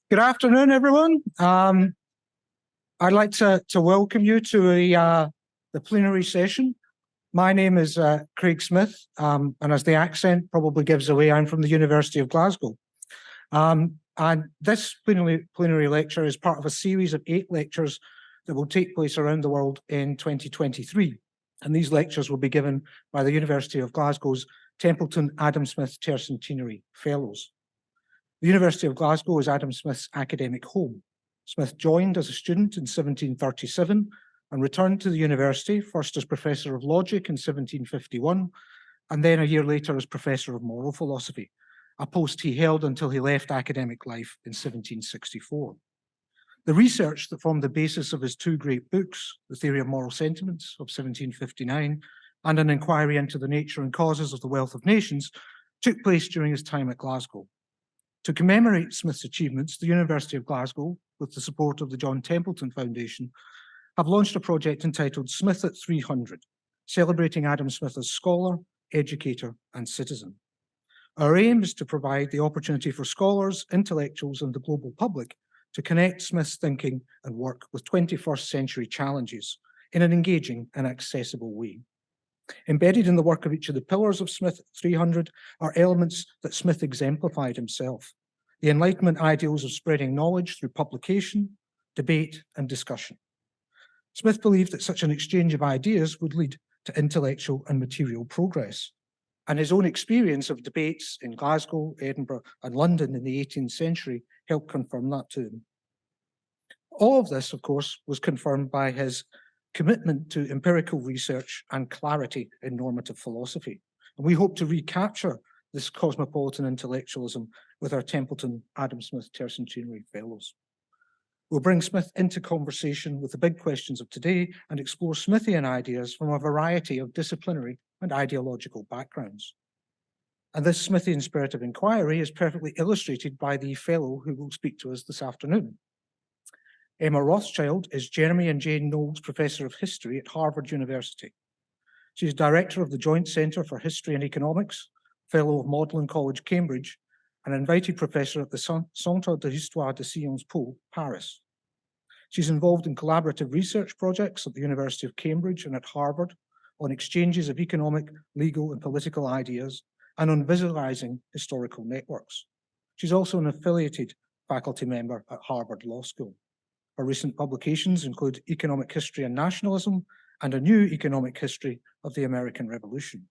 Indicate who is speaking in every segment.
Speaker 1: Good afternoon, everyone. I'd like to welcome you to the plenary session. My name is Craig Smith, and as the accent probably gives away, I'm from the University of Glasgow. And this plenary lecture is part of a series of 8 lectures that will take place around the world in 2023. And these lectures will be given by the University of Glasgow's Templeton Adam Smith Tercentenary Fellows. The University of Glasgow is Adam Smith's academic home. Smith joined as a student in 1737 and returned to the university, first as Professor of Logic in 1751, and then a year later as Professor of Moral Philosophy, a post he held until he left academic life in 1764. The research that formed the basis of his 2 great books, The Theory of Moral Sentiments of 1759 and An Inquiry into the Nature and Causes of the Wealth of Nations, took place during his time at Glasgow. To commemorate Smith's achievements, the University of Glasgow, with the support of the John Templeton Foundation, have launched a project entitled Smith at 300, celebrating Adam Smith as scholar, educator, and citizen. Our aim is to provide the opportunity for scholars, intellectuals, and the global public to connect Smith's thinking and work with 21st century challenges in an engaging and accessible way. Embedded in the work of each of the pillars of Smith 300 are elements that Smith exemplified himself: the Enlightenment ideals of spreading knowledge through publication, debate, and discussion. Smith believed that such an exchange of ideas would lead to intellectual and material progress, and his own experience of debates in Glasgow, Edinburgh, and London in the 18th century helped confirm that to him. All of this, of course, was confirmed by his commitment to empirical research and clarity in normative philosophy. And we hope to recapture this cosmopolitan intellectualism with our Templeton Adam Smith Tercentenary Fellows. We'll bring Smith into conversation with the big questions of today and explore Smithian ideas from a variety of disciplinary and ideological backgrounds. And this Smithian spirit of inquiry is perfectly illustrated by the fellow who will speak to us this afternoon. Emma Rothschild is Jeremy and Jane Knowles Professor of History at Harvard University. She is Director of the Joint Centre for History and Economics, Fellow of Magdalen College, Cambridge, and invited Professor at the Centre d'Histoire des Sciences Po, Paris. She's involved in collaborative research projects at the University of Cambridge and at Harvard on exchanges of economic, legal, and political ideas, and on visualizing historical networks. She's also an affiliated faculty member at Harvard Law School. Her recent publications include Economic History and Nationalism and A New Economic History of the American Revolution.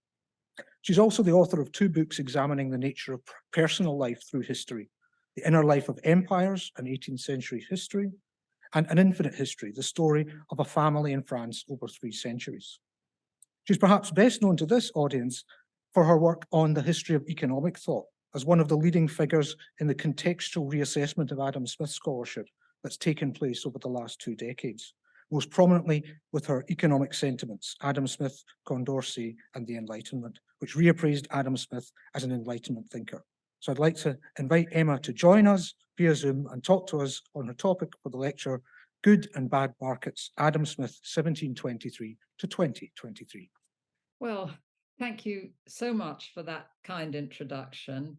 Speaker 1: She's also the author of 2 books examining the nature of personal life through history: The Inner Life of Empires, an 18th century history, and An Infinite History, the story of a family in France over 3 centuries. She's perhaps best known to this audience for her work on the history of economic thought as one of the leading figures in the contextual reassessment of Adam Smith scholarship that's taken place over the last 2 decades, most prominently with her Economic Sentiments, Adam Smith, Condorcet, and the Enlightenment, which reappraised Adam Smith as an Enlightenment thinker. So I'd like to invite Emma to join us via Zoom and talk to us on her topic for the lecture, Good and Bad Markets, Adam Smith, 1723 to 2023.
Speaker 2: Well, thank you so much for that kind introduction.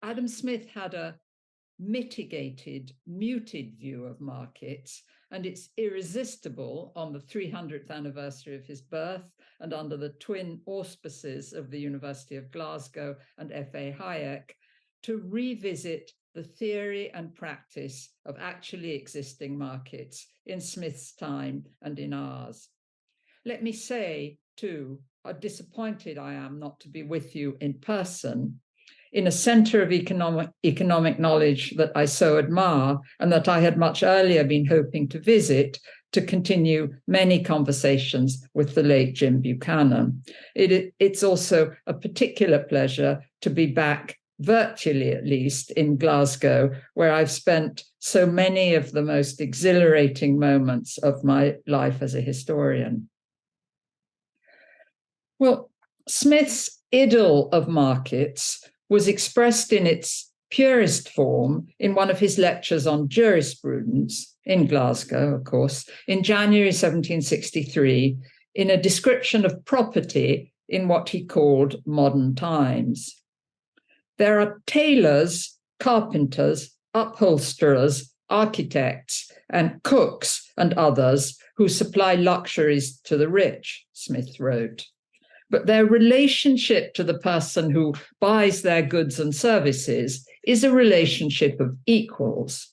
Speaker 2: Adam Smith had a mitigated, muted view of markets, and it's irresistible on the 300th anniversary of his birth and under the twin auspices of the University of Glasgow and F.A. Hayek to revisit the theory and practice of actually existing markets in Smith's time and in ours. Let me say, too, how disappointed I am not to be with you in person in a centre of economic knowledge that I so admire and that I had much earlier been hoping to visit to continue many conversations with the late Jim Buchanan. It's also a particular pleasure to be back, virtually at least, in Glasgow, where I've spent so many of the most exhilarating moments of my life as a historian. Well, Smith's idyll of markets was expressed in its purest form in one of his lectures on jurisprudence in Glasgow, of course, in January 1763, in a description of property in what he called modern times. There are tailors carpenters, upholsterers, architects, and cooks and others who supply luxuries to the rich, Smith wrote. But their relationship to the person who buys their goods and services is a relationship of equals.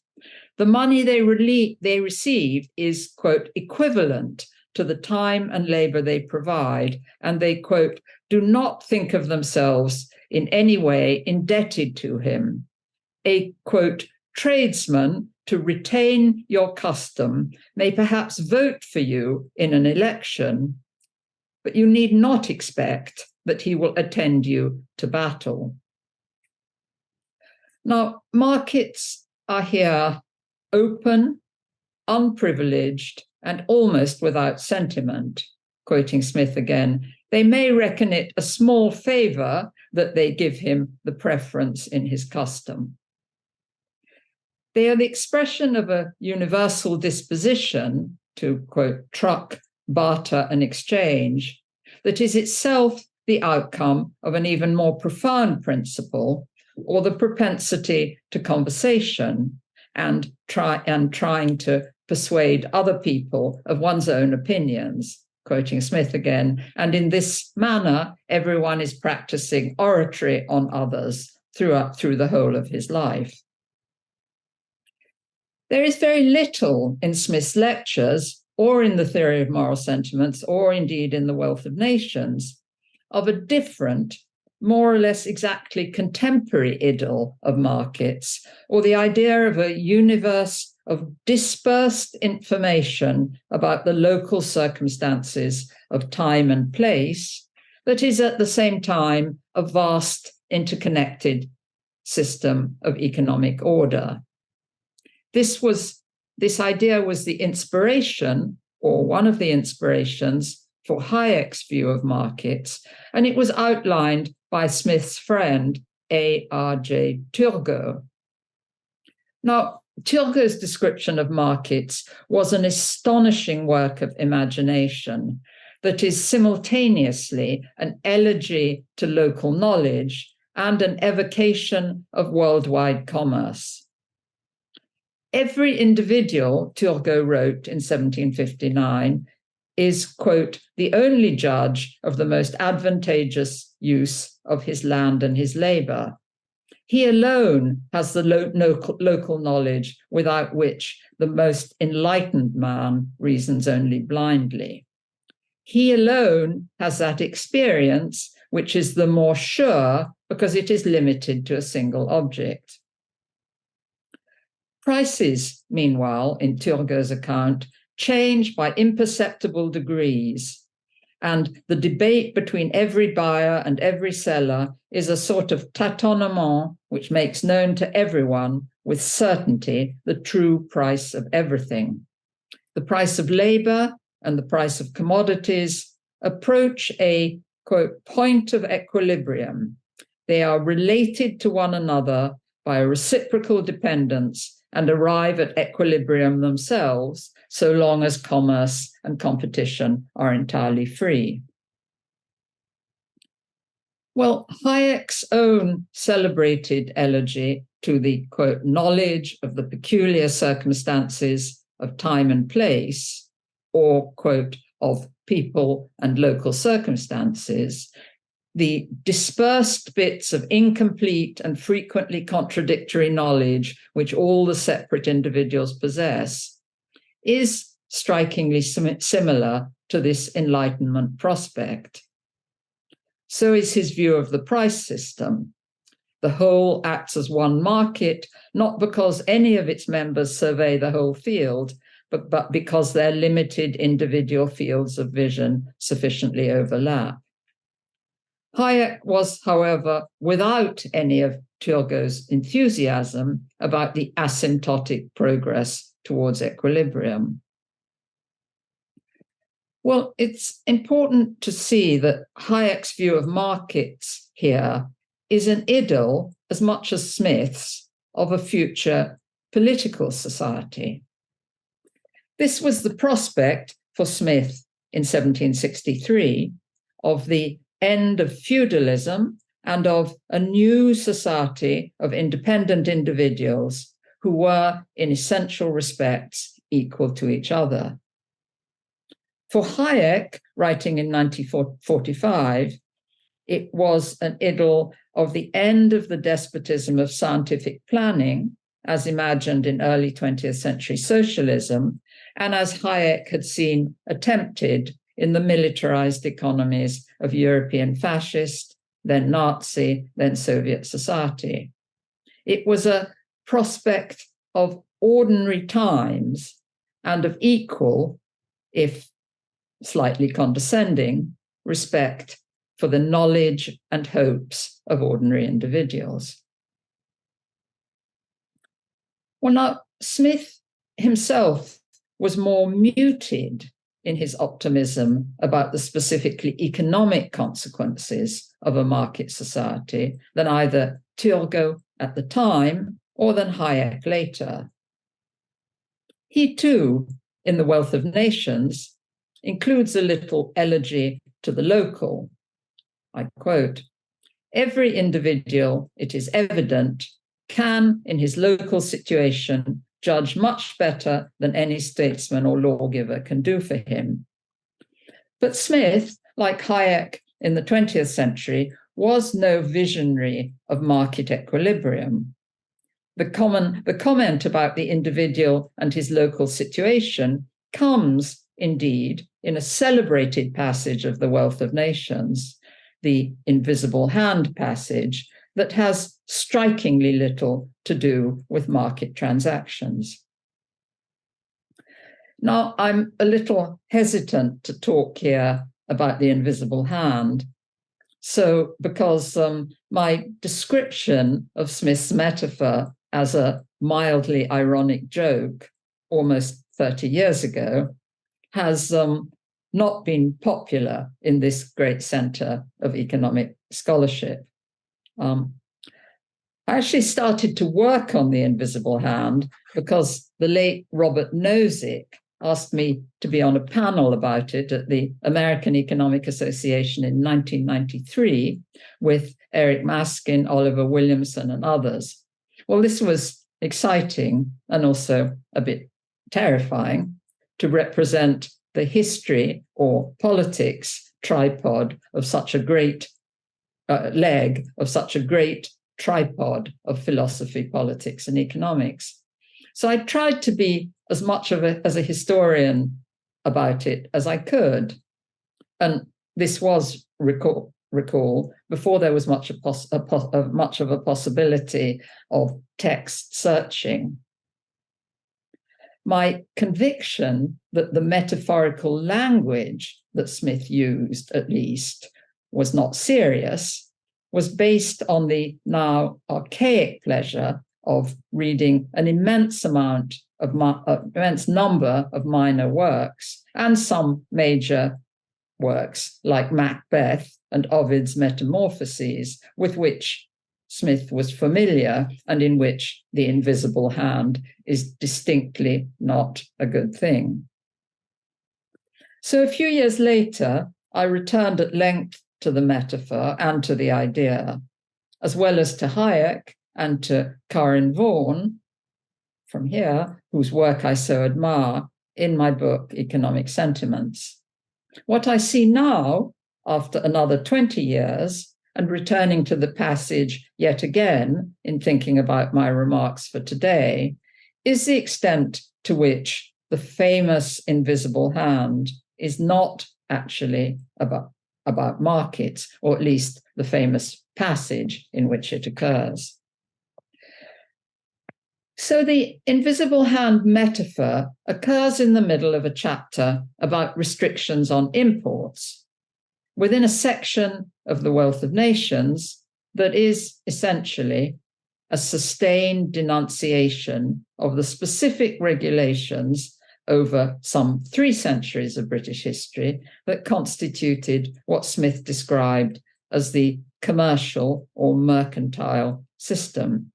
Speaker 2: The money they receive is, quote, equivalent to the time and labor they provide, and they, quote, do not think of themselves in any way indebted to him. A, quote, tradesman, to retain your custom, may perhaps vote for you in an election, but you need not expect that he will attend you to battle. Now, markets are here open, unprivileged, and almost without sentiment. Quoting Smith again, they may reckon it a small favor that they give him the preference in his custom. They are the expression of a universal disposition to, quote, truck, barter, and exchange that is itself the outcome of an even more profound principle, or the propensity to conversation and trying to persuade other people of one's own opinions, quoting Smith again. And in this manner, everyone is practicing oratory on others through the whole of his life. There is very little in Smith's lectures, or in the Theory of Moral Sentiments, or indeed in The Wealth of Nations, of a different, more or less exactly contemporary idyll of markets, or the idea of a universe of dispersed information about the local circumstances of time and place that is at the same time a vast interconnected system of economic order. This idea was the inspiration, or one of the inspirations, for Hayek's view of markets, and it was outlined by Smith's friend, A.R.J. Turgot. Now, Turgot's description of markets was an astonishing work of imagination that is simultaneously an elegy to local knowledge and an evocation of worldwide commerce. Every individual, Turgot wrote in 1759, is, quote, the only judge of the most advantageous use of his land and his labor. He alone has the local knowledge without which the most enlightened man reasons only blindly. He alone has that experience which is the more sure because it is limited to a single object. Prices, meanwhile, in Turgot's account, change by imperceptible degrees, and the debate between every buyer and every seller is a sort of tâtonnement which makes known to everyone with certainty the true price of everything. The price of labor and the price of commodities approach a, quote, point of equilibrium. They are related to one another by a reciprocal dependence and arrive at equilibrium themselves, so long as commerce and competition are entirely free. Well, Hayek's own celebrated elegy to the, quote, knowledge of the peculiar circumstances of time and place, or, quote, of people and local circumstances, the dispersed bits of incomplete and frequently contradictory knowledge which all the separate individuals possess, is strikingly similar to this Enlightenment prospect. So is his view of the price system. The whole acts as one market, not because any of its members survey the whole field, but because their limited individual fields of vision sufficiently overlap. Hayek was, however, without any of Turgot's enthusiasm about the asymptotic progress towards equilibrium. Well, it's important to see that Hayek's view of markets here is an idyll, as much as Smith's, of a future political society. This was the prospect for Smith in 1763 of the end of feudalism and of a new society of independent individuals who were, in essential respects, equal to each other. For Hayek, writing in 1945, it was an idyll of the end of the despotism of scientific planning, as imagined in early 20th century socialism, and as Hayek had seen attempted in the militarized economies of European fascist, then Nazi, then Soviet society. It was a prospect of ordinary times and of equal, if slightly condescending, respect for the knowledge and hopes of ordinary individuals. Well, now, Smith himself was more muted in his optimism about the specifically economic consequences of a market society than either Turgot at the time or than Hayek later. He too, in The Wealth of Nations, includes a little elegy to the local. I quote, "Every individual, it is evident, can, in his local situation, judge much better than any statesman or lawgiver can do for him." But Smith, like Hayek in the 20th century, was no visionary of market equilibrium. The comment about the individual and his local situation comes, indeed, in a celebrated passage of The Wealth of Nations, the Invisible Hand passage, that has strikingly little to do with market transactions. Now, I'm a little hesitant to talk here about the invisible hand. So, because my description of Smith's metaphor as a mildly ironic joke almost 30 years ago has not been popular in this great center of economic scholarship. I actually started to work on the invisible hand because the late Robert Nozick asked me to be on a panel about it at the American Economic Association in 1993 with Eric Maskin, Oliver Williamson, and others. Well, this was exciting and also a bit terrifying to represent the history or politics tripod of such a great leg of such a great tripod of philosophy, politics, and economics. So I tried to be as much of as a historian about it as I could. And this was, recall before there was much of a possibility of text searching. My conviction that the metaphorical language that Smith used, at least, was not serious, was based on the now archaic pleasure of reading an immense number of minor works and some major works like Macbeth and Ovid's Metamorphoses, with which Smith was familiar and in which the invisible hand is distinctly not a good thing. So a few years later, I returned at length to the metaphor and to the idea, as well as to Hayek and to Karin Vaughan, from here, whose work I so admire, in my book, Economic Sentiments. What I see now, after another 20 years, and returning to the passage yet again in thinking about my remarks for today, is the extent to which the famous invisible hand is not actually about markets, or at least the famous passage in which it occurs. So the invisible hand metaphor occurs in the middle of a chapter about restrictions on imports, within a section of The Wealth of Nations that is essentially a sustained denunciation of the specific regulations over some 3 centuries of British history that constituted what Smith described as the commercial or mercantile system.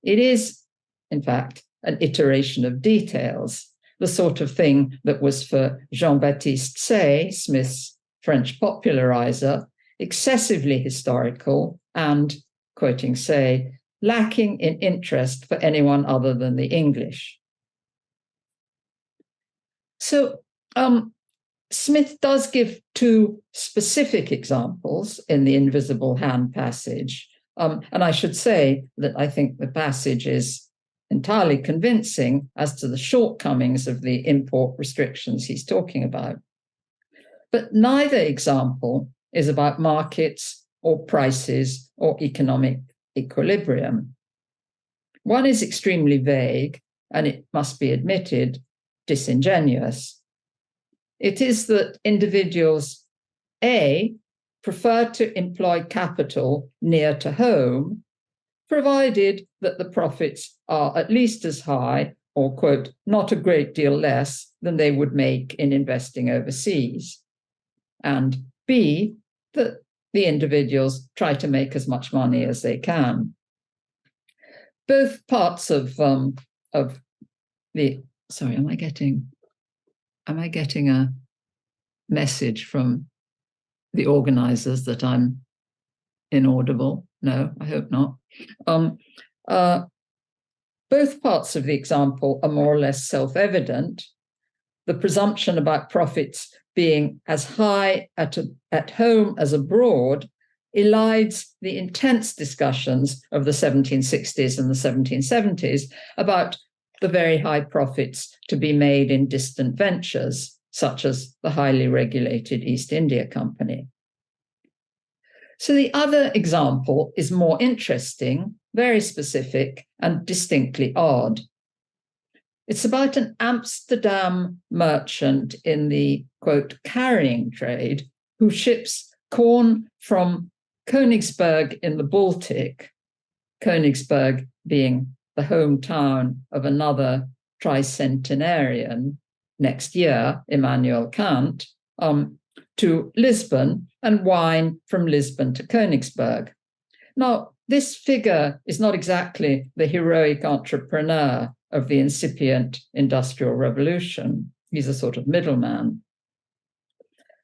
Speaker 2: It is, in fact, an iteration of details, the sort of thing that was for Jean-Baptiste Say, Smith's French popularizer, excessively historical, and, quoting Say, lacking in interest for anyone other than the English. So Smith does give two specific examples in the Invisible Hand passage. And I should say that I think the passage is entirely convincing as to the shortcomings of the import restrictions he's talking about. But neither example is about markets or prices or economic equilibrium. One is extremely vague, and it must be admitted, disingenuous. It is that individuals, A, prefer to employ capital near to home, provided that the profits are at least as high or, quote, not a great deal less than they would make in investing overseas. And B, that the individuals try to make as much money as they can. Both parts of the, sorry, am I getting a message from the organizers that I'm inaudible? No, I hope not. Both parts of the example are more or less self-evident. The presumption about profits being as high at home as abroad elides the intense discussions of the 1760s and the 1770s about the very high profits to be made in distant ventures, such as the highly regulated East India Company. So the other example is more interesting, very specific, and distinctly odd. It's about an Amsterdam merchant in the, quote, carrying trade who ships corn from Königsberg in the Baltic, Königsberg being the hometown of another tricentenarian next year, Immanuel Kant, to Lisbon, and wine from Lisbon to Königsberg. Now, this figure is not exactly the heroic entrepreneur of the incipient Industrial Revolution. He's a sort of middleman.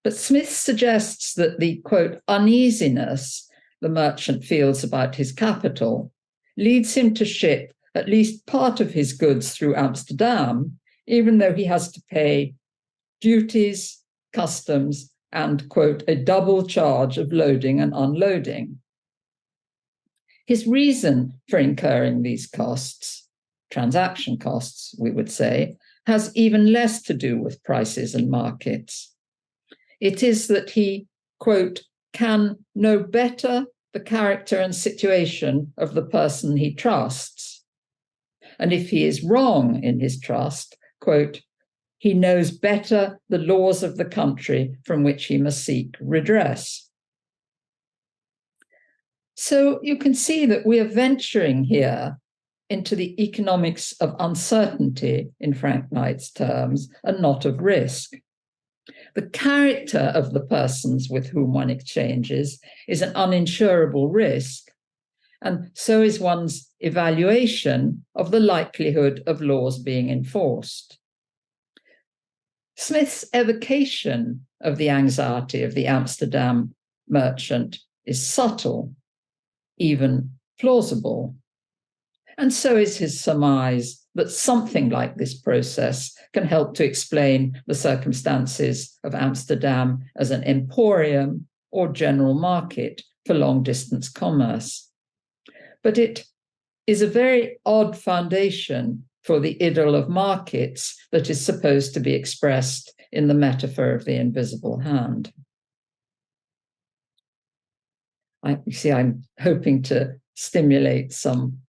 Speaker 2: But Smith suggests that the, quote, uneasiness the merchant feels about his capital leads him to ship at least part of his goods through Amsterdam, even though he has to pay duties, customs, and, quote, a double charge of loading and unloading. His reason for incurring these costs, transaction costs, we would say, has even less to do with prices and markets. It is that he, quote, can know better the character and situation of the person he trusts. And if he is wrong in his trust, quote, he knows better the laws of the country from which he must seek redress. So you can see that we are venturing here into the economics of uncertainty in Frank Knight's terms, and not of risk. The character of the persons with whom one exchanges is an uninsurable risk, and so is one's evaluation of the likelihood of laws being enforced. Smith's evocation of the anxiety of the Amsterdam merchant is subtle, even plausible. And so is his surmise that something like this process can help to explain the circumstances of Amsterdam as an emporium or general market for long-distance commerce. But it is a very odd foundation for the idyll of markets that is supposed to be expressed in the metaphor of the invisible hand. You see, I'm hoping to stimulate some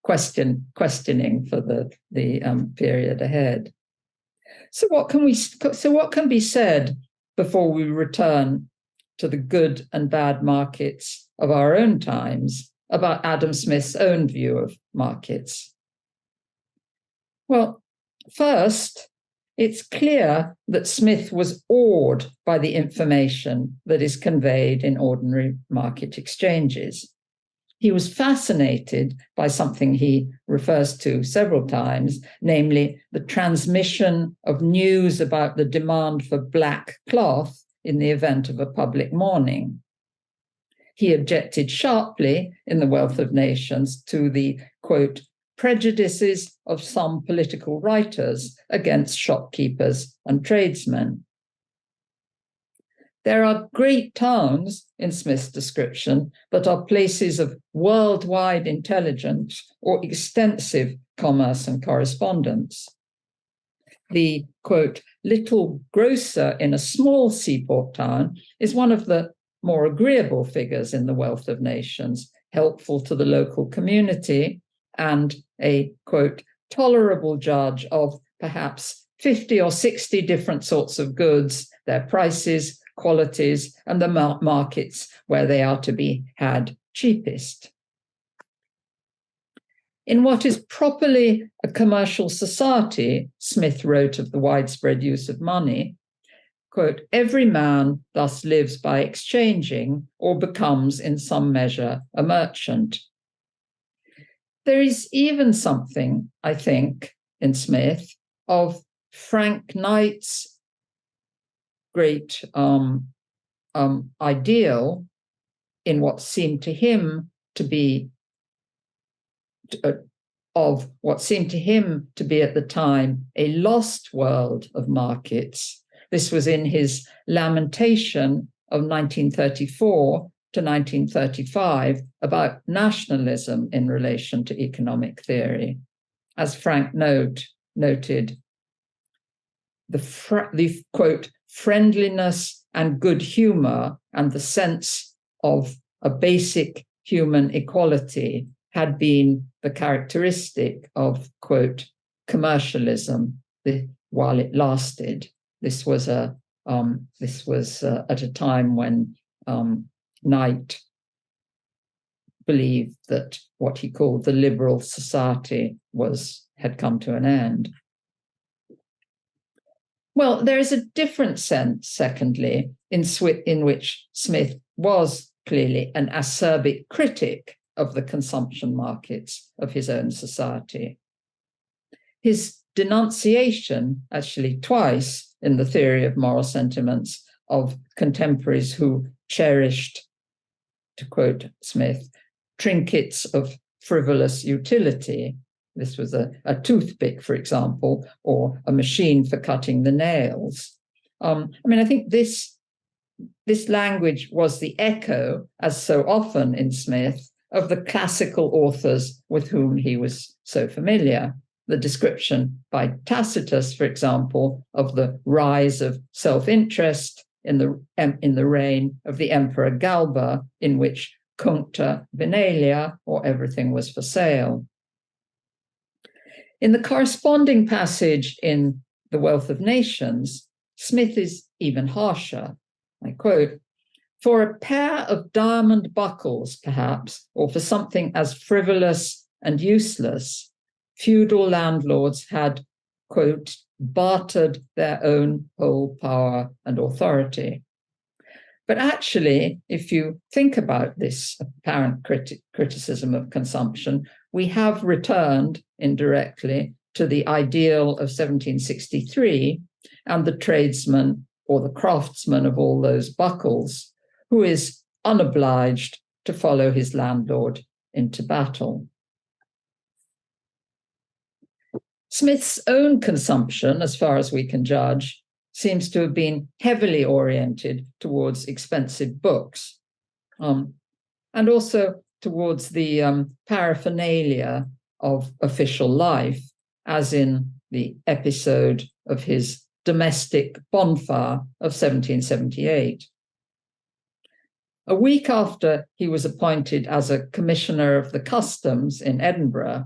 Speaker 2: questioning for the period ahead. So what can be said before we return to the good and bad markets of our own times about Adam Smith's own view of markets? Well, first, it's clear that Smith was awed by the information that is conveyed in ordinary market exchanges. He was fascinated by something he refers to several times, namely the transmission of news about the demand for black cloth in the event of a public mourning. He objected sharply in The Wealth of Nations to the, quote, prejudices of some political writers against shopkeepers and tradesmen. There are great towns in Smith's description that are places of worldwide intelligence or extensive commerce and correspondence. The, quote, little grocer in a small seaport town is one of the more agreeable figures in The Wealth of Nations, helpful to the local community and a, quote, tolerable judge of perhaps 50 or 60 different sorts of goods, their prices, qualities, and the markets where they are to be had cheapest. In what is properly a commercial society, Smith wrote of the widespread use of money, quote, every man thus lives by exchanging or becomes in some measure a merchant. There is even something, I think, in Smith of Frank Knight's great ideal in what seemed to him to be of what seemed to him to be at the time a lost world of markets. This was in his lamentation of 1934 to 1935 about nationalism in relation to economic theory. As Frank noted, the quote, friendliness and good humor and the sense of a basic human equality had been the characteristic of, quote, commercialism while it lasted. This was at a time when Knight believed that what he called the liberal society had come to an end. Well, there is a different sense, secondly, in which Smith was clearly an acerbic critic of the consumption markets of his own society. His denunciation, actually twice in the Theory of Moral Sentiments, of contemporaries who cherished, to quote Smith, trinkets of frivolous utility. This was a toothpick, for example, or a machine for cutting the nails. I think this language was the echo, as so often in Smith, of the classical authors with whom he was so familiar. The description by Tacitus, for example, of the rise of self-interest in the reign of the Emperor Galba, in which cuncta venalia, or everything was for sale. In the corresponding passage in The Wealth of Nations, Smith is even harsher. I quote, for a pair of diamond buckles, perhaps, or for something as frivolous and useless, feudal landlords had, quote, bartered their own whole power and authority. But actually, if you think about this apparent criticism of consumption, we have returned indirectly to the ideal of 1763 and the tradesman or the craftsman of all those buckles, who is unobliged to follow his landlord into battle. Smith's own consumption, as far as we can judge, seems to have been heavily oriented towards expensive books, and also towards the paraphernalia of official life, as in the episode of his domestic bonfire of 1778. A week after he was appointed as a commissioner of the customs in Edinburgh,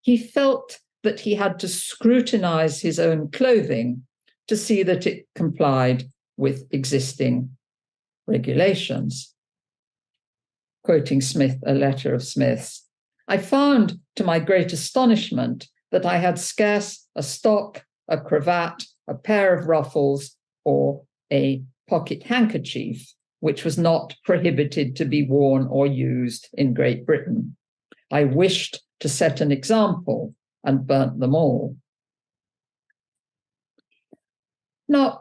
Speaker 2: he felt that he had to scrutinize his own clothing to see that it complied with existing regulations. Quoting Smith, a letter of Smith's, I found, to my great astonishment, that I had scarce a stock, a cravat, a pair of ruffles, or a pocket handkerchief, which was not prohibited to be worn or used in Great Britain. I wished to set an example and burnt them all. Now,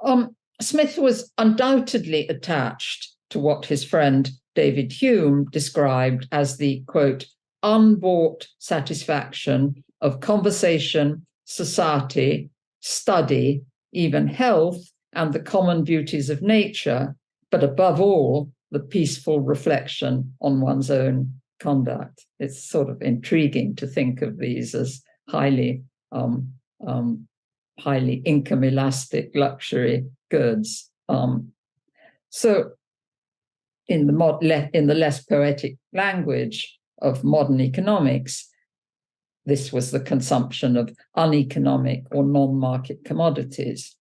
Speaker 2: Smith was undoubtedly attached to what his friend David Hume described as the, quote, unbought satisfaction of conversation, society, study, even health, and the common beauties of nature, but above all, the peaceful reflection on one's own conduct. It's sort of intriguing to think of these as highly income elastic luxury goods. So in the less poetic language of modern economics, this was the consumption of uneconomic or non-market commodities.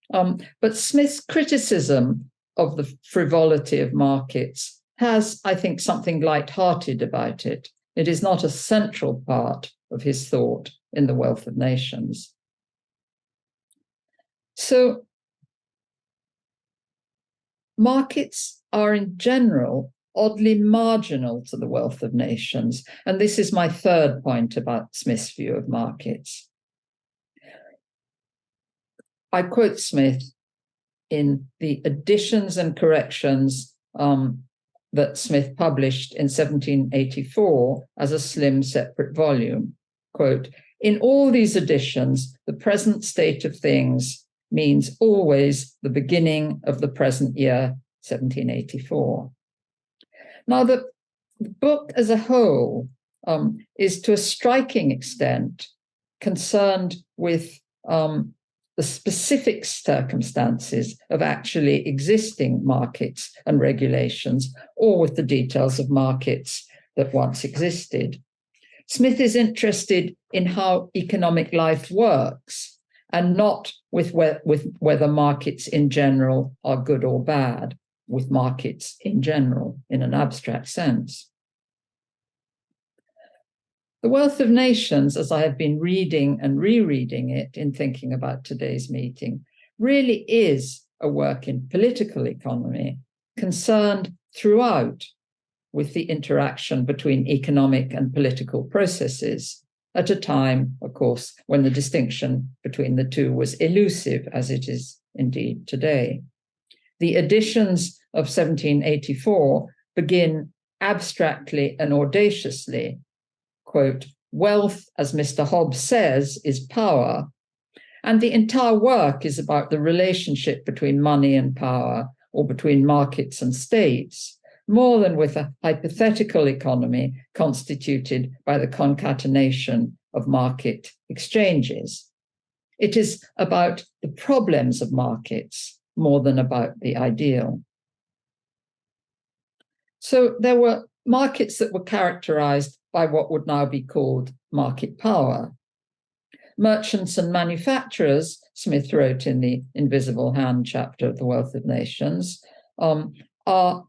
Speaker 2: But Smith's criticism of the frivolity of markets has, I think, something light-hearted about it. It is not a central part of his thought in The Wealth of Nations. So markets are in general oddly marginal to the wealth of nations. And this is my third point about Smith's view of markets. I quote Smith in the additions and corrections that Smith published in 1784 as a slim separate volume. Quote, in all these editions, the present state of things means always the beginning of the present year, 1784. Now, the book as a whole is to a striking extent concerned with the specific circumstances of actually existing markets and regulations, or with the details of markets that once existed. Smith is interested in how economic life works, and not with whether markets in general are good or bad, with markets in general in an abstract sense. The Wealth of Nations, as I have been reading and rereading it in thinking about today's meeting, really is a work in political economy concerned throughout with the interaction between economic and political processes, at a time, of course, when the distinction between the two was elusive, as it is indeed today. The editions of 1784 begin abstractly and audaciously, quote, wealth, as Mr. Hobbes says, is power. And the entire work is about the relationship between money and power, or between markets and states, more than with a hypothetical economy constituted by the concatenation of market exchanges. It is about the problems of markets more than about the ideal. So there were markets that were characterized by what would now be called market power. Merchants and manufacturers, Smith wrote in the Invisible Hand chapter of The Wealth of Nations, are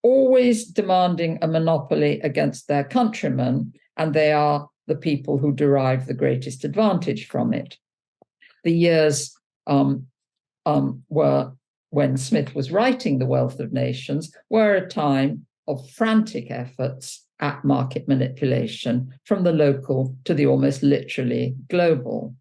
Speaker 2: always demanding a monopoly against their countrymen, and they are the people who derive the greatest advantage from it. The years were, when Smith was writing The Wealth of Nations, were a time of frantic efforts at market manipulation from the local to the almost literally global.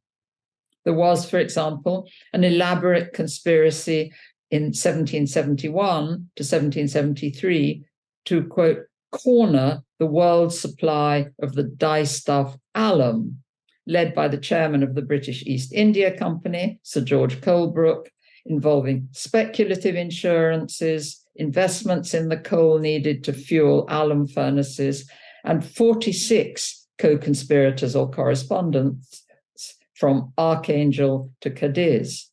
Speaker 2: There was, for example, an elaborate conspiracy in 1771 to 1773 to, quote, corner the world's supply of the dye-stuff alum, led by the chairman of the British East India Company, Sir George Colebrook, involving speculative insurances, investments in the coal needed to fuel alum furnaces, and 46 co-conspirators or correspondents from Archangel to Cadiz.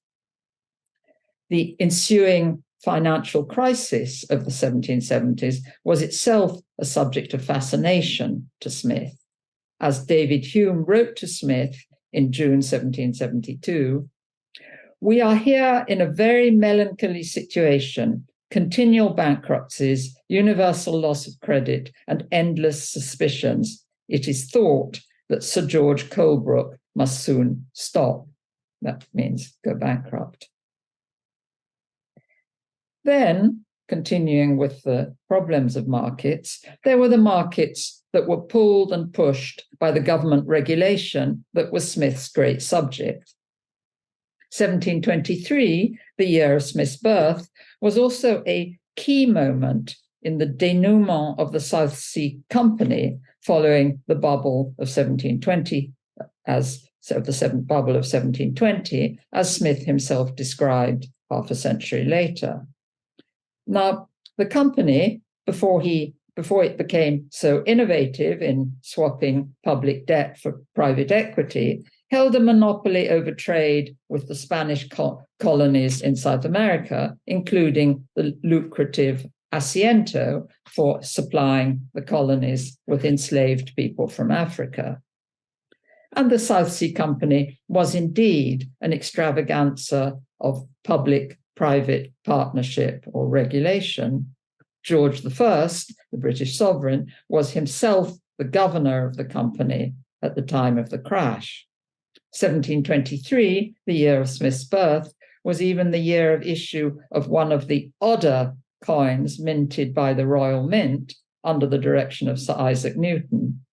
Speaker 2: The ensuing financial crisis of the 1770s was itself a subject of fascination to Smith. As David Hume wrote to Smith in June 1772, we are here in a very melancholy situation, continual bankruptcies, universal loss of credit, and endless suspicions. It is thought that Sir George Colebrook must soon stop. That means go bankrupt. Then, continuing with the problems of markets, there were the markets that were pulled and pushed by the government regulation that was Smith's great subject. 1723, the year of Smith's birth, was also a key moment in the denouement of the South Sea Company following the bubble of 1720, the bubble of 1720, as Smith himself described half a century later. Now, the company, before it became so innovative in swapping public debt for private equity, held a monopoly over trade with the Spanish colonies in South America, including the lucrative Asiento for supplying the colonies with enslaved people from Africa. And the South Sea Company was indeed an extravaganza of public-private partnership or regulation. George I, the British sovereign, was himself the governor of the company at the time of the crash. 1723, the year of Smith's birth, was even the year of issue of one of the odder coins minted by the Royal Mint under the direction of Sir Isaac Newton.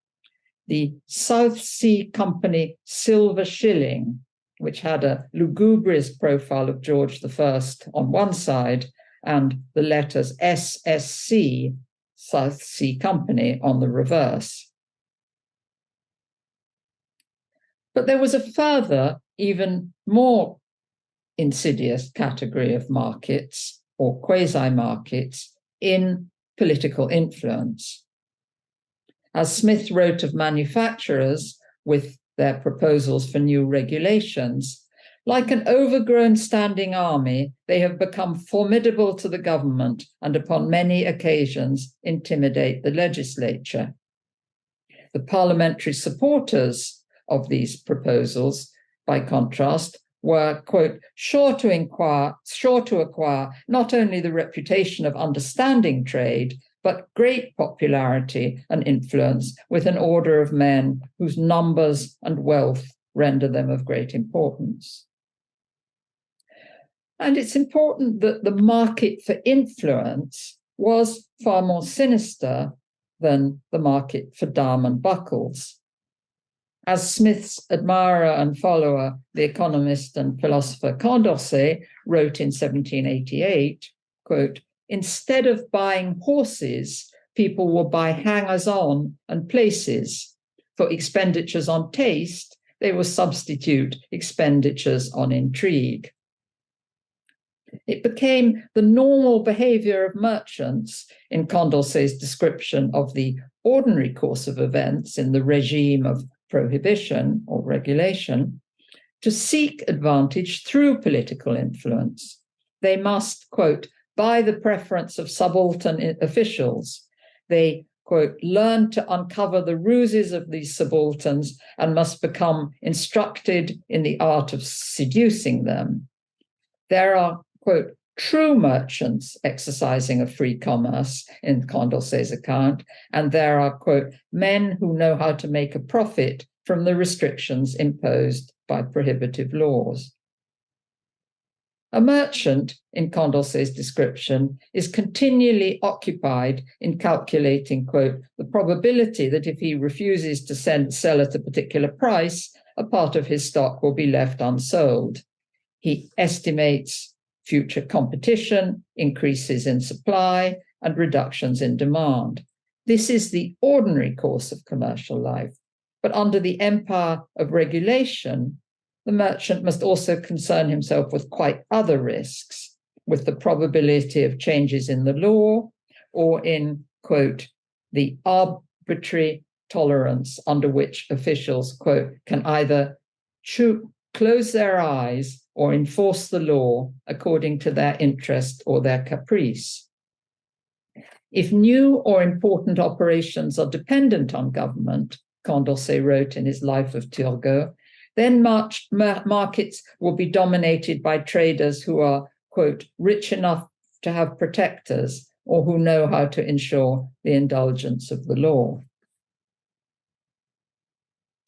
Speaker 2: The South Sea Company silver shilling, which had a lugubrious profile of George I on one side and the letters SSC, South Sea Company, on the reverse. But there was a further, even more insidious category of markets or quasi-markets in political influence. As Smith wrote of manufacturers with their proposals for new regulations, like an overgrown standing army, they have become formidable to the government and upon many occasions intimidate the legislature. The parliamentary supporters of these proposals, by contrast, were, quote, sure to acquire not only the reputation of understanding trade, but great popularity and influence with an order of men whose numbers and wealth render them of great importance. And it's important that the market for influence was far more sinister than the market for diamond buckles. As Smith's admirer and follower, the economist and philosopher Condorcet, wrote in 1788, quote, instead of buying horses, people will buy hangers-on and places. For expenditures on taste, they will substitute expenditures on intrigue. It became the normal behavior of merchants, in Condorcet's description of the ordinary course of events in the regime of prohibition or regulation, to seek advantage through political influence. They must, quote, buy the preference of subaltern officials. They, quote, learn to uncover the ruses of these subalterns and must become instructed in the art of seducing them. There are, quote, true merchants exercising a free commerce in Condorcet's account, and there are, quote, men who know how to make a profit from the restrictions imposed by prohibitive laws. A merchant, in Condorcet's description, is continually occupied in calculating, quote, the probability that if he refuses to sell at a particular price, a part of his stock will be left unsold. He estimates future competition, increases in supply, and reductions in demand. This is the ordinary course of commercial life. But under the empire of regulation, the merchant must also concern himself with quite other risks, with the probability of changes in the law or in, quote, the arbitrary tolerance under which officials, quote, can either close their eyes or enforce the law according to their interest or their caprice. If new or important operations are dependent on government, Condorcet wrote in his Life of Turgot, then markets will be dominated by traders who are, quote, rich enough to have protectors or who know how to ensure the indulgence of the law.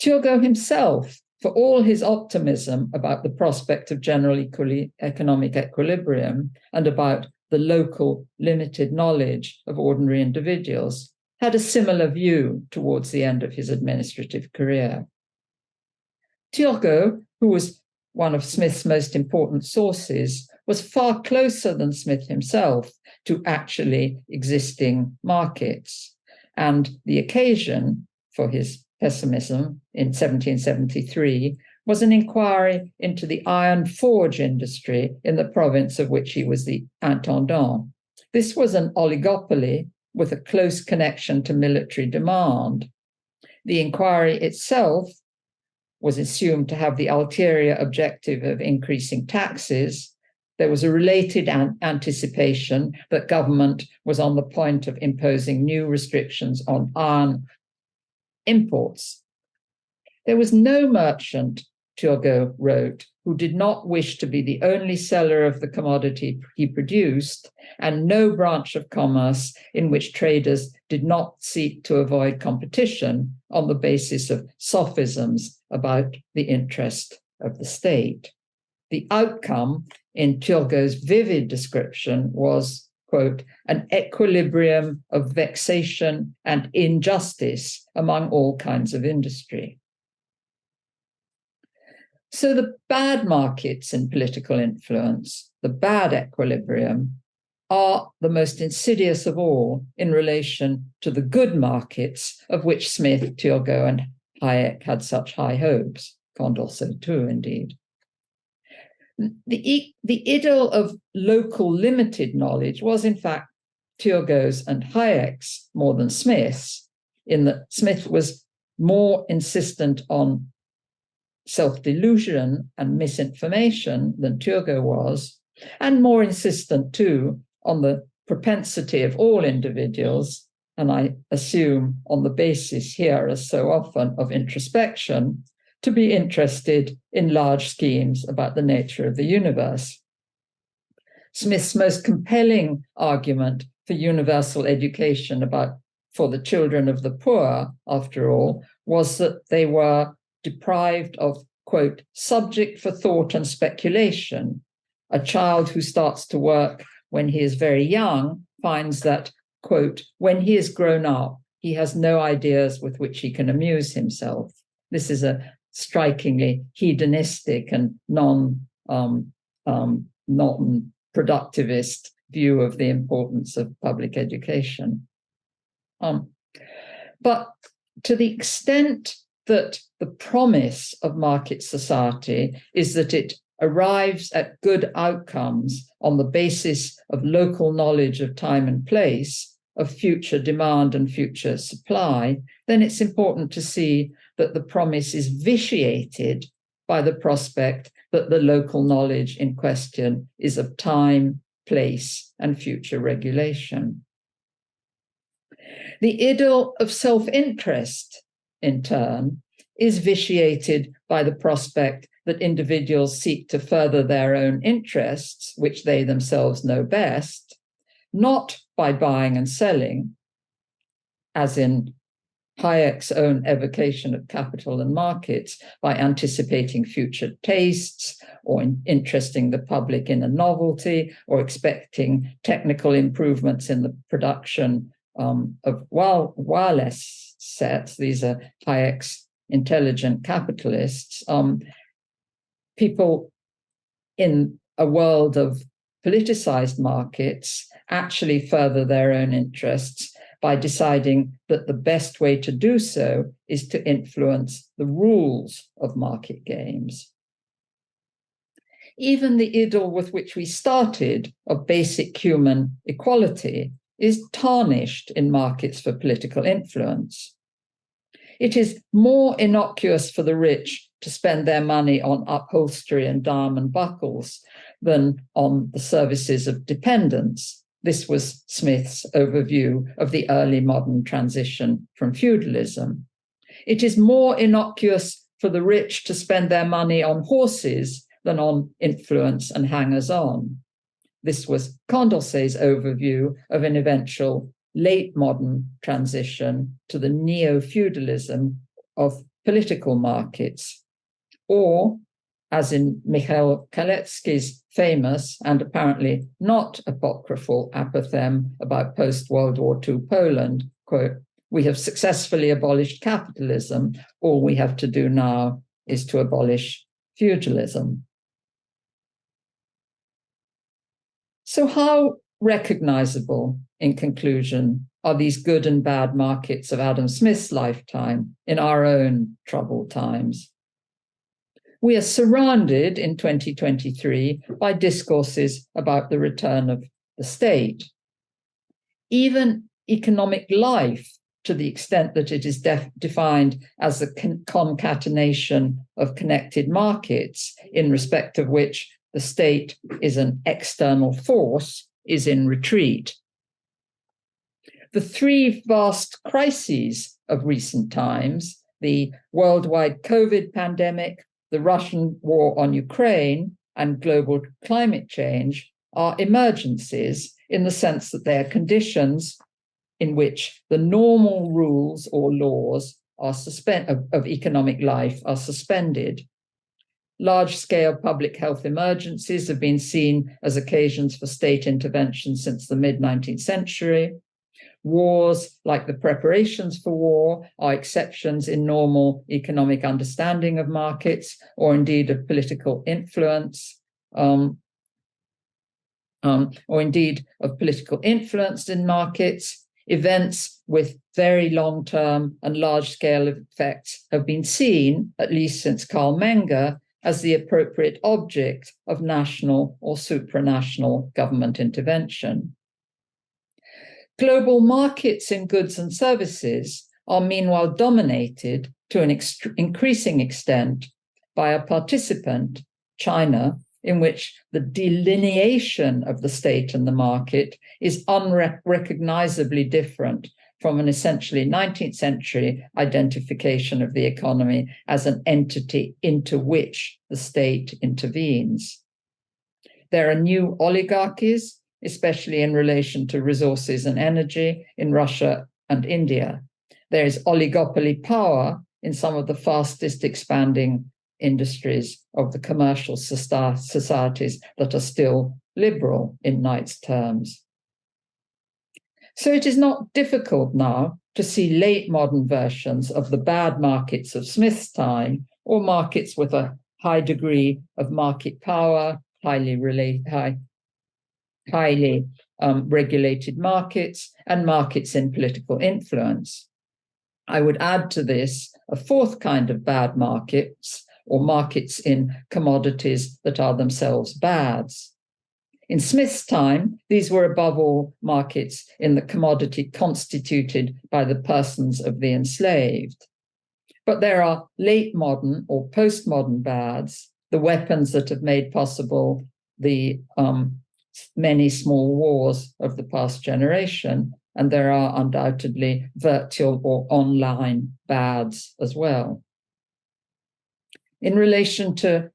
Speaker 2: Turgot himself, for all his optimism about the prospect of general economic equilibrium and about the local limited knowledge of ordinary individuals, had a similar view towards the end of his administrative career. Turgot, who was one of Smith's most important sources, was far closer than Smith himself to actually existing markets. And the occasion for his pessimism in 1773 was an inquiry into the iron forge industry in the province of which he was the intendant. This was an oligopoly with a close connection to military demand. The inquiry itself was assumed to have the ulterior objective of increasing taxes. There was a related anticipation that government was on the point of imposing new restrictions on iron imports. There was no merchant, Turgot wrote, who did not wish to be the only seller of the commodity he produced, and no branch of commerce in which traders did not seek to avoid competition on the basis of sophisms about the interest of the state. The outcome, in Turgot's vivid description, was, quote, an equilibrium of vexation and injustice among all kinds of industry. So the bad markets in political influence, the bad equilibrium, are the most insidious of all in relation to the good markets of which Smith, Turgot, and Hayek had such high hopes. Condorcet too, indeed. The idyll of local limited knowledge was, in fact, Turgot's and Hayek's more than Smith's, in that Smith was more insistent on self-delusion and misinformation than Turgot was, and more insistent too on the propensity of all individuals, and I assume on the basis here, as so often, of introspection, to be interested in large schemes about the nature of the universe. Smith's most compelling argument for universal education for the children of the poor, after all, was that they were deprived of, quote, subject for thought and speculation. A child who starts to work when he is very young finds that, quote, when he is grown up, he has no ideas with which he can amuse himself. This is a strikingly hedonistic and non-productivist view of the importance of public education. But to the extent that the promise of market society is that it arrives at good outcomes on the basis of local knowledge of time and place, of future demand and future supply, then it's important to see that the promise is vitiated by the prospect that the local knowledge in question is of time, place, and future regulation. The idyll of self-interest, in turn, is vitiated by the prospect that individuals seek to further their own interests, which they themselves know best, not by buying and selling, as in Hayek's own evocation of capital and markets, by anticipating future tastes or interesting the public in a novelty or expecting technical improvements in the production of wireless sets. These are Hayek's intelligent capitalists. People in a world of politicized markets actually further their own interests by deciding that the best way to do so is to influence the rules of market games. Even the idyll with which we started of basic human equality is tarnished in markets for political influence. It is more innocuous for the rich to spend their money on upholstery and diamond buckles than on the services of dependents. This was Smith's overview of the early modern transition from feudalism. It is more innocuous for the rich to spend their money on horses than on influence and hangers-on. This was Condorcet's overview of an eventual late modern transition to the neo-feudalism of political markets, or, as in Michał Kalecki's famous and apparently not apocryphal apothegm about post-World War II Poland, quote, "We have successfully abolished capitalism. All we have to do now is to abolish feudalism. So how recognizable, in conclusion, are these good and bad markets of Adam Smith's lifetime in our own troubled times? We are surrounded in 2023 by discourses about the return of the state. Even economic life, to the extent that it is defined as a concatenation of connected markets, in respect of which the state is an external force, is in retreat. The three vast crises of recent times, the worldwide COVID pandemic, the Russian war on Ukraine, and global climate change, are emergencies in the sense that they are conditions in which the normal rules or laws are of economic life are suspended. Large-scale public health emergencies have been seen as occasions for state intervention since the mid-19th century. Wars, like the preparations for war, are exceptions in normal economic understanding of markets, or indeed of political influence, in markets. Events with very long-term and large-scale effects have been seen, at least since Karl Menger, as the appropriate object of national or supranational government intervention. Global markets in goods and services are meanwhile dominated to an increasing extent by a participant, China, in which the delineation of the state and the market is unrecognizably different from an essentially 19th century identification of the economy as an entity into which the state intervenes. There are new oligarchies, especially in relation to resources and energy in Russia and India. There is oligopoly power in some of the fastest expanding industries of the commercial societies that are still liberal in Knight's terms. So it is not difficult now to see late modern versions of the bad markets of Smith's time, or markets with a high degree of market power, highly regulated markets, and markets in political influence. I would add to this a fourth kind of bad markets, or markets in commodities that are themselves bads. In Smith's time, these were above all markets in the commodity constituted by the persons of the enslaved. But there are late modern or postmodern bads, the weapons that have made possible the many small wars of the past generation, and there are undoubtedly virtual or online bads as well. In relation to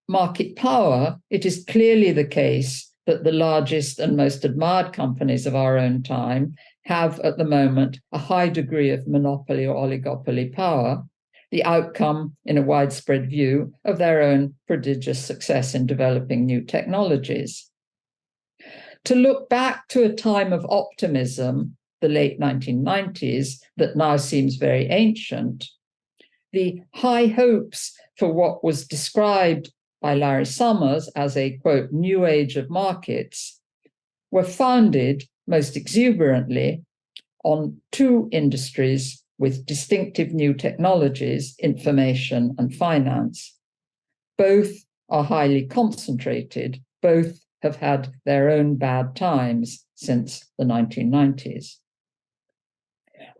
Speaker 2: market power, it is clearly the case that the largest and most admired companies of our own time have at the moment a high degree of monopoly or oligopoly power, the outcome, in a widespread view, of their own prodigious success in developing new technologies. To look back to a time of optimism, the late 1990s, that now seems very ancient, the high hopes for what was described by Larry Summers as a, quote, new age of markets were founded most exuberantly on two industries with distinctive new technologies, information and finance. Both are highly concentrated. Both have had their own bad times since the 1990s.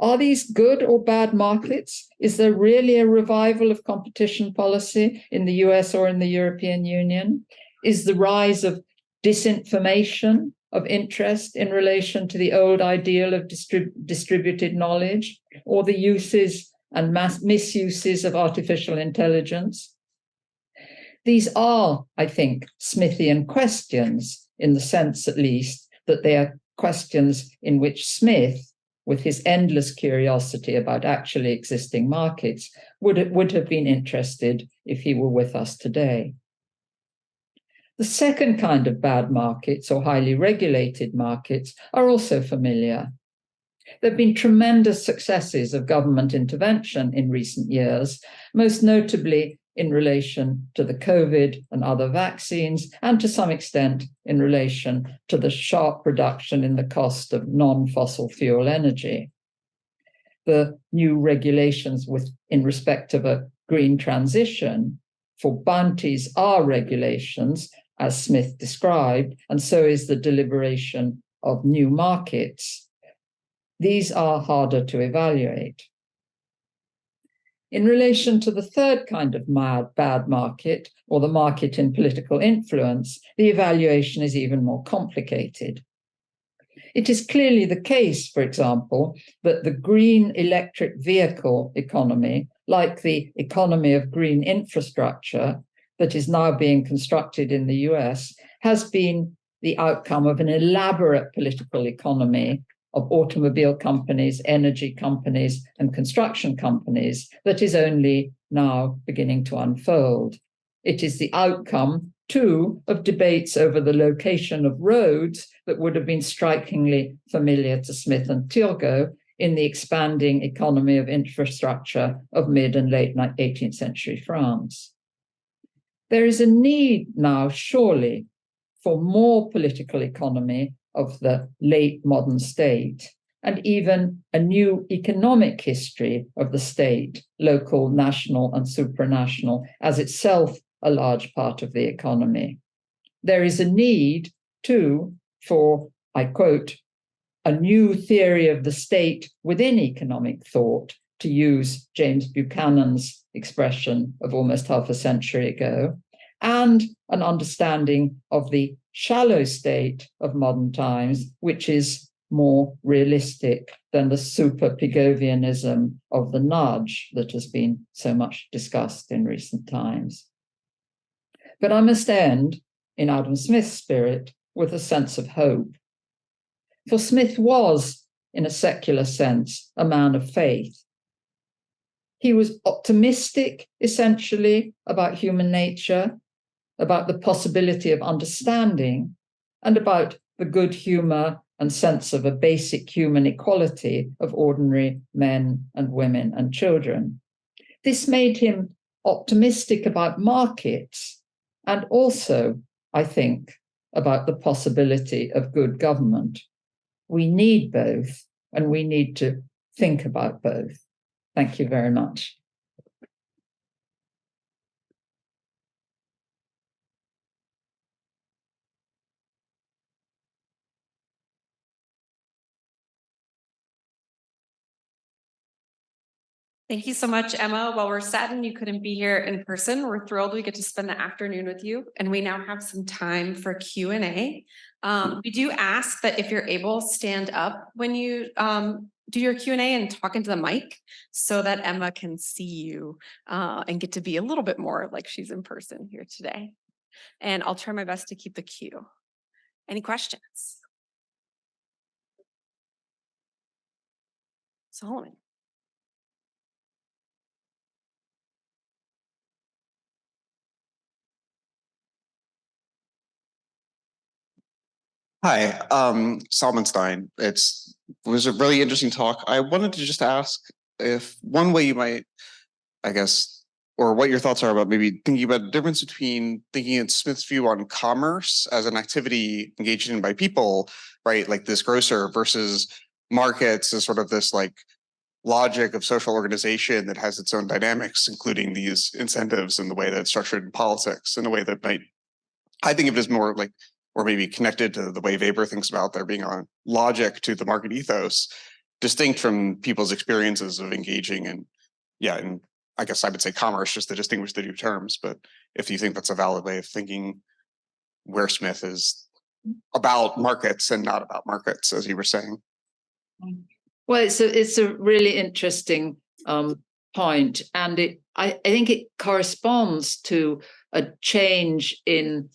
Speaker 2: Are these good or bad markets? Is there really a revival of competition policy in the US or in the European Union? Is the rise of disinformation of interest in relation to the old ideal of distributed knowledge, or the uses and misuses of artificial intelligence? These are, I think, Smithian questions, in the sense at least that they are questions in which Smith, with his endless curiosity about actually existing markets, would have been interested if he were with us today. The second kind of bad markets, or highly regulated markets, are also familiar. There have been tremendous successes of government intervention in recent years, most notably in relation to the COVID and other vaccines, and to some extent in relation to the sharp reduction in the cost of non-fossil fuel energy. The new regulations in respect of a green transition for bounties are regulations, as Smith described, and so is the deliberation of new markets. These are harder to evaluate. In relation to the third kind of bad market, or the market in political influence, the evaluation is even more complicated. It is clearly the case, for example, that the green electric vehicle economy, like the economy of green infrastructure that is now being constructed in the US, has been the outcome of an elaborate political economy of automobile companies, energy companies, and construction companies that is only now beginning to unfold. It is the outcome, too, of debates over the location of roads that would have been strikingly familiar to Smith and Turgot in the expanding economy of infrastructure of mid and late 18th century France. There is a need now, surely, for more political economy of the late modern state, and even a new economic history of the state, local, national, and supranational, as itself a large part of the economy. There is a need, too, for, I quote, a new theory of the state within economic thought, to use James Buchanan's expression of almost half a century ago, and an understanding of the shallow state of modern times, which is more realistic than the super-Pigovianism of the nudge that has been so much discussed in recent times. But I must end, in Adam Smith's spirit, with a sense of hope. For Smith was, in a secular sense, a man of faith. He was optimistic, essentially, about human nature, about the possibility of understanding, and about the good humor and sense of a basic human equality of ordinary men and women and children. This made him optimistic about markets and also, I think, about the possibility of good government. We need both, and we need to think about both. Thank you very much.
Speaker 3: Thank you so much, Emma. While we're saddened you couldn't be here in person, we're thrilled we get to spend the afternoon with you, and we now have some time for Q&A. We do ask that if you're able, stand up when you do your Q&A and talk into the mic so that Emma can see you and get to be a little bit more like she's in person here today. And I'll try my best to keep the queue. Any questions? Solomon.
Speaker 4: Hi, Salman Stein. It was a really interesting talk. I wanted to just ask if one way you might, I guess, or what your thoughts are about maybe thinking about the difference between thinking in Smith's view on commerce as an activity engaged in by people, right, like this grocer, versus markets as sort of this like logic of social organization that has its own dynamics, including these incentives and the way that it's structured in politics in a way that might, I think of it as more like, or maybe connected to the way Weber thinks about there being a logic to the market ethos, distinct from people's experiences of engaging in, and I guess I would say commerce, just to distinguish the two terms. But if you think that's a valid way of thinking where Smith is about markets and not about markets, as you were saying.
Speaker 2: Well, it's a really interesting point, and I think it corresponds to a change in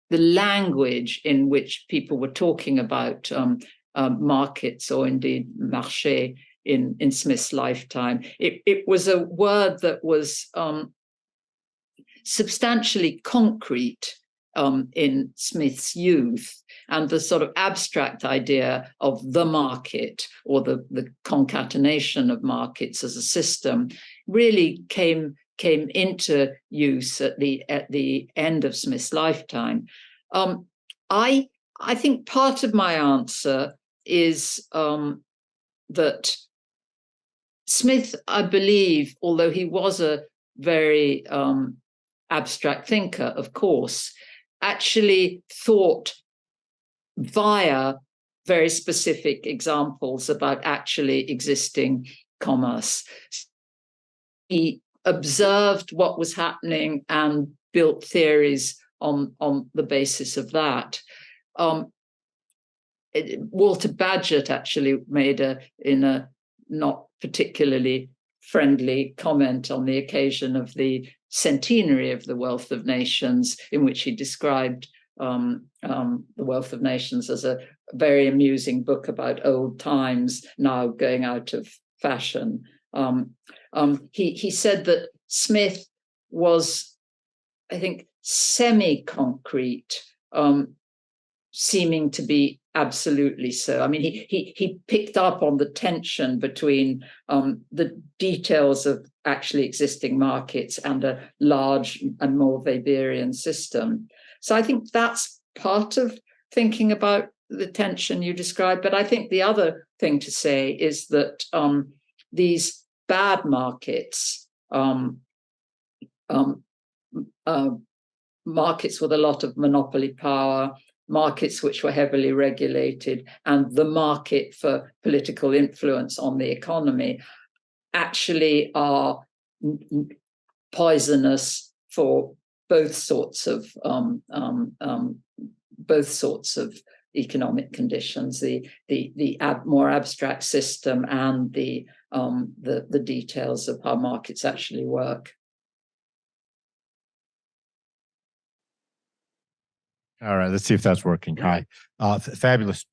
Speaker 2: the language in which people were talking about markets, or indeed marché, in Smith's lifetime. It was a word that was substantially concrete in Smith's youth, and the sort of abstract idea of the market, or the concatenation of markets as a system, really came came into use at the end of Smith's lifetime. I think part of my answer is that Smith, I believe, although he was a very abstract thinker, of course, actually thought via very specific examples about actually existing commerce. He observed what was happening and built theories on the basis of that. Walter Bagehot actually made in a not particularly friendly comment on the occasion of the centenary of the Wealth of Nations, in which he described the Wealth of Nations as a very amusing book about old times now going out of fashion. He said that Smith was, I think, semi-concrete, seeming to be absolutely so. I mean, he picked up on the tension between the details of actually existing markets and a large and more Weberian system. So I think that's part of thinking about the tension you described. But I think the other thing to say is that these bad markets, markets with a lot of monopoly power, markets which were heavily regulated, and the market for political influence on the economy actually are poisonous for both sorts of economic conditions, the more abstract system and the details of how markets actually work.
Speaker 5: All right, let's see if that's working. Hi. Fabulous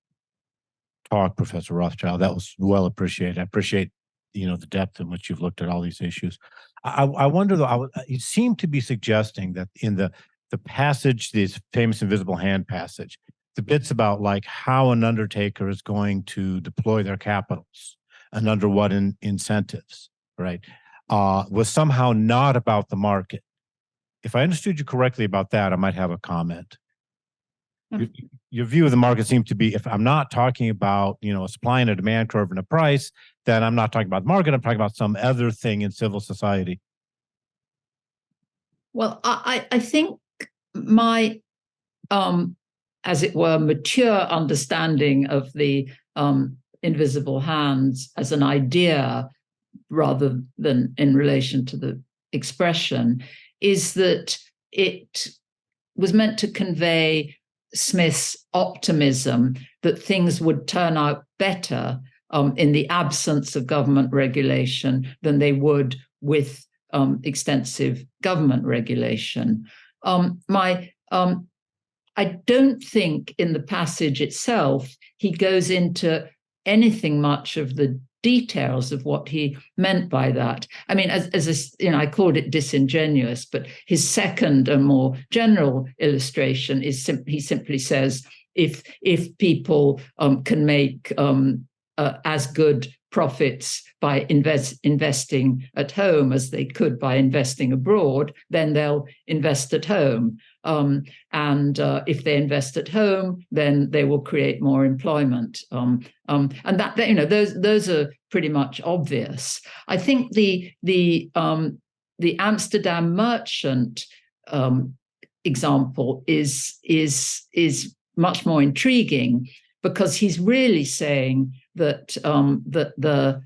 Speaker 5: talk, Professor Rothschild. That was well appreciated. I appreciate, the depth in which you've looked at all these issues. I wonder, though, you seem to be suggesting that in the passage, this famous invisible hand passage, the bits about like how an undertaker is going to deploy their capitals and under what incentives, right, was somehow not about the market. If I understood you correctly about that, I might have a comment. Your view of the market seems to be, if I'm not talking about, a supply and a demand curve and a price, then I'm not talking about the market, I'm talking about some other thing in civil society.
Speaker 2: Well, I think my, as it were, mature understanding of the invisible hands as an idea rather than in relation to the expression is that it was meant to convey Smith's optimism that things would turn out better in the absence of government regulation than they would with extensive government regulation. I don't think in the passage itself he goes into anything much of the details of what he meant by that. I mean, I called it disingenuous, but his second and more general illustration is he simply says, if people can make as good profits by investing at home as they could by investing abroad, then they'll invest at home. And if they invest at home, then they will create more employment. And that those are pretty much obvious. I think the Amsterdam merchant example is much more intriguing because he's really saying that the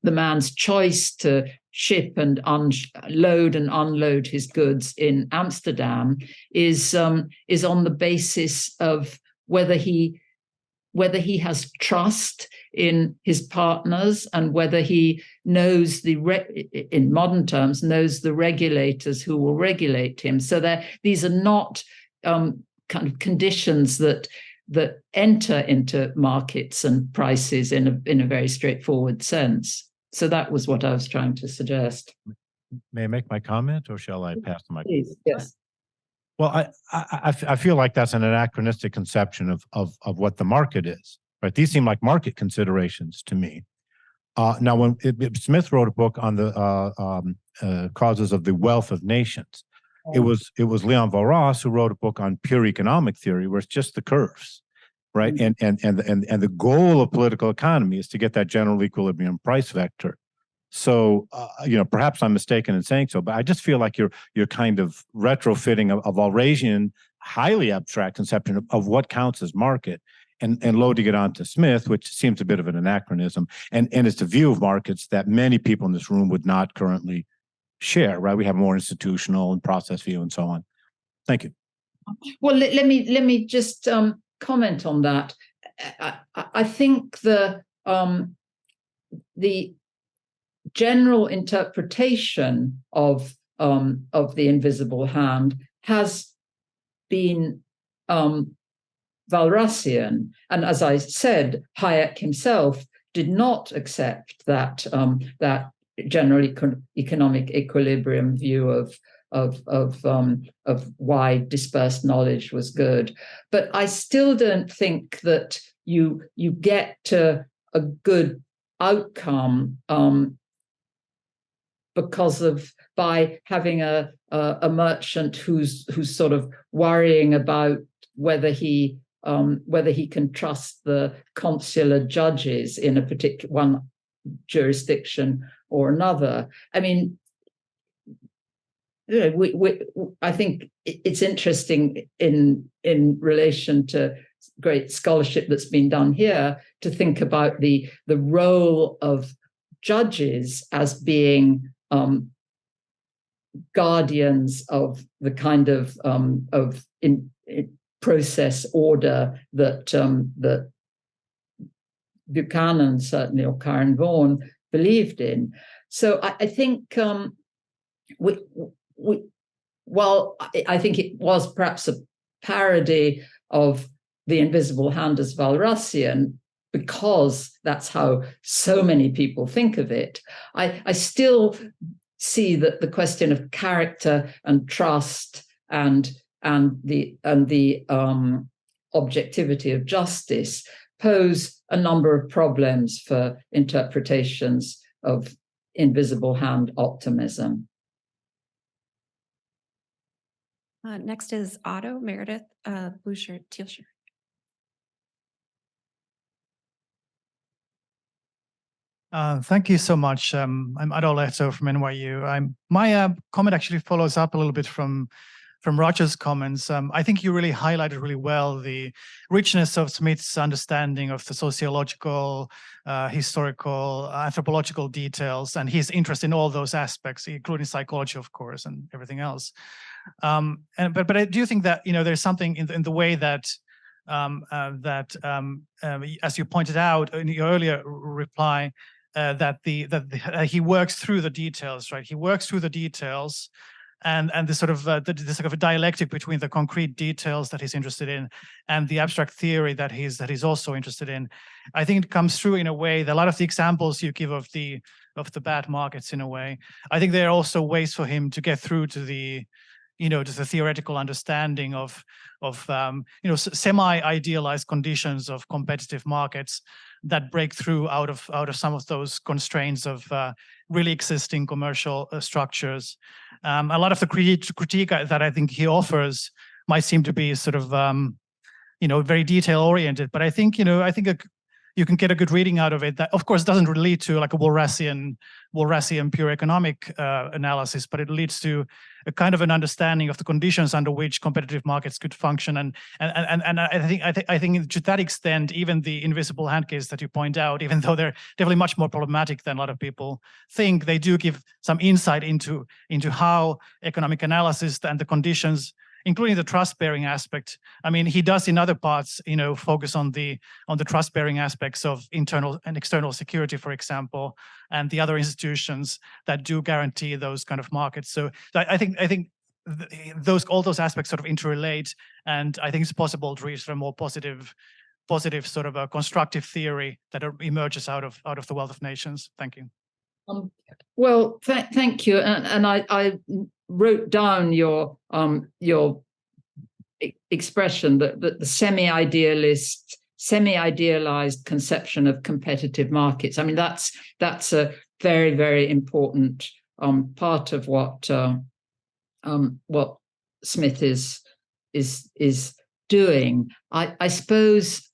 Speaker 2: man's choice to ship and load and unload his goods in Amsterdam is on the basis of whether he has trust in his partners and whether he knows in modern terms knows the regulators who will regulate him. So these are not kind of conditions that enter into markets and prices in a very straightforward sense. So that was what I was trying to suggest.
Speaker 5: May I make my comment, or shall I pass the mic?
Speaker 2: Please, yes.
Speaker 5: Well, I feel like that's an anachronistic conception of what the market is, right? These seem like market considerations to me. Now, when Smith wrote a book on the causes of the wealth of nations, it was Leon Walras who wrote a book on pure economic theory, where it's just the curves, right? And the goal of political economy is to get that general equilibrium price vector. So, perhaps I'm mistaken in saying so, but I just feel like you're kind of retrofitting a Walrasian, highly abstract conception of what counts as market, and low to get on to Smith, which seems a bit of an anachronism, and it's a view of markets that many people in this room would not currently share, right? We have more institutional and process view and so on. Thank you.
Speaker 2: Well, let me just comment on that. I think the general interpretation of the invisible hand has been Walrasian, and as I said, Hayek himself did not accept that general economic equilibrium view of why dispersed knowledge was good. But I still don't think that you get to a good outcome by having a merchant who's sort of worrying about whether he can trust the consular judges in a particular one jurisdiction or another. I mean, I think it's interesting in relation to great scholarship that's been done here to think about the role of judges as being guardians of the kind of process order that Buchanan certainly, or Karen Vaughan, believed in. So I think while I think it was perhaps a parody of the invisible hand as Walrasian, because that's how so many people think of it, I still see that the question of character and trust and the objectivity of justice pose a number of problems for interpretations of invisible hand optimism.
Speaker 3: Next is Otto Meredith, blue shirt, teal shirt.
Speaker 6: Thank you so much. I'm Otto Leto from NYU. My comment actually follows up a little bit from Roger's comments. I think you really highlighted really well the richness of Smith's understanding of the sociological, historical, anthropological details, and his interest in all those aspects, including psychology, of course, and everything else. But I do think that there's something in the way that as you pointed out in your earlier reply, that he works through the details, right? He works through the details, and the sort of a dialectic between the concrete details that he's interested in and the abstract theory that he's also interested in. I think it comes through in a way that a lot of the examples you give of the bad markets, in a way, I think there are also ways for him to get through to the theoretical understanding of semi-idealized conditions of competitive markets that break through out of some of those constraints of really existing commercial structures. A lot of the critique that I think he offers might seem to be sort of very detail oriented, but I think you can get a good reading out of it. That, of course, doesn't lead to like a Walrasian pure economic analysis, but it leads to a kind of an understanding of the conditions under which competitive markets could function. And I think to that extent, even the invisible hand case that you point out, even though they're definitely much more problematic than a lot of people think, they do give some insight into how economic analysis and the conditions, including the trust-bearing aspect. I mean, he does in other parts, focus on the trust-bearing aspects of internal and external security, for example, and the other institutions that do guarantee those kind of markets. So I think all those aspects sort of interrelate, and I think it's possible to reach a more positive sort of a constructive theory that emerges out of the wealth of nations. Thank you.
Speaker 2: Well, thank you, and I wrote down your expression that the semi-idealist semi-idealized conception of competitive markets. I mean, that's a very, very important part of what Smith is doing. I suppose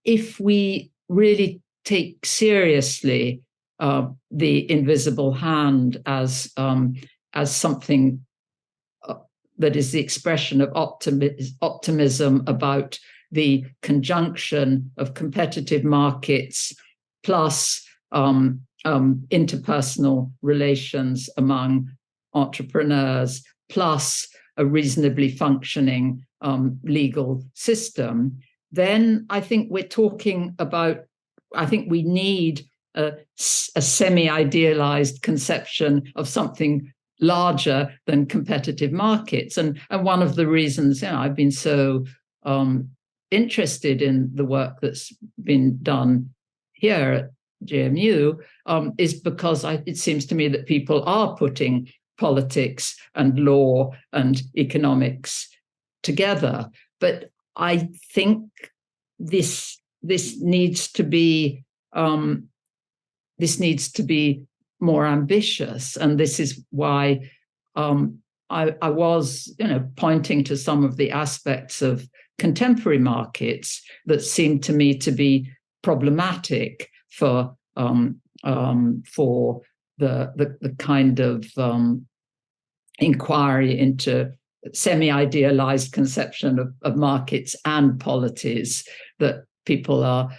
Speaker 2: if we really take seriously the invisible hand as something that is the expression of optimism about the conjunction of competitive markets plus interpersonal relations among entrepreneurs, plus a reasonably functioning legal system, then I think we're talking about, I think we need a semi-idealized conception of something larger than competitive markets. And one of the reasons I've been so interested in the work that's been done here at JMU is because it seems to me that people are putting politics and law and economics together. But I think this needs to be more ambitious, and this is why I was, pointing to some of the aspects of contemporary markets that seem to me to be problematic for the kind of inquiry into semi-idealized conception of markets and polities that people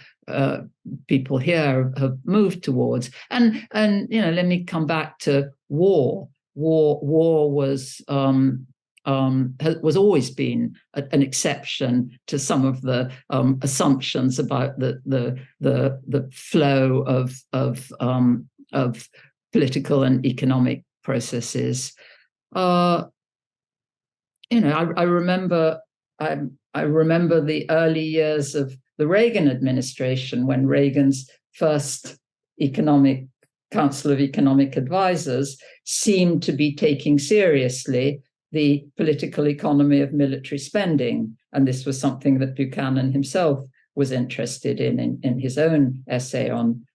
Speaker 2: here have moved towards. And let me come back to war. War was always been an exception to some of the assumptions about the flow of political and economic processes. I remember the early years of the Reagan administration, when Reagan's first Council of Economic Advisors seemed to be taking seriously the political economy of military spending. And this was something that Buchanan himself was interested in his own essay on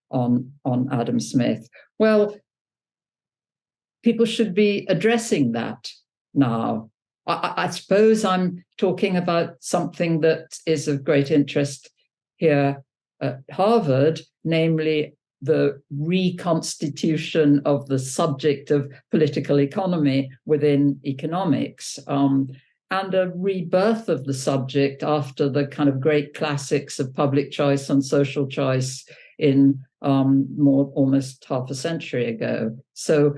Speaker 2: Adam Smith. Well, people should be addressing that now. I suppose I'm talking about something that is of great interest here at Harvard, namely the reconstitution of the subject of political economy within economics, and a rebirth of the subject after the kind of great classics of public choice and social choice in almost half a century ago. So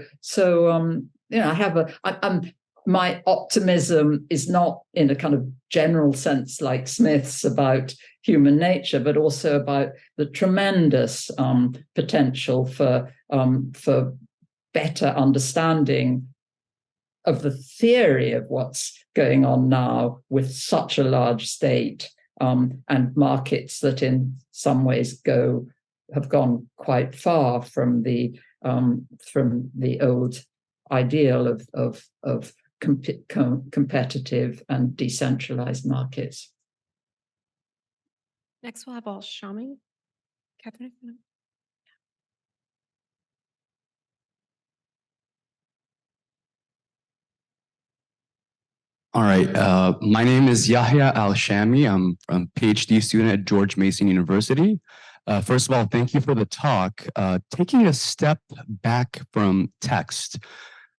Speaker 2: my optimism is not in a kind of general sense like Smith's about human nature, but also about the tremendous potential for better understanding of the theory of what's going on now with such a large state and markets that in some ways have gone quite far from the old ideal of competitive and decentralized markets.
Speaker 3: Next, we'll have Shami. Catherine.
Speaker 7: All right. My name is Yahya Al-Shami. I'm a PhD student at George Mason University. First of all, thank you for the talk. Taking a step back from text,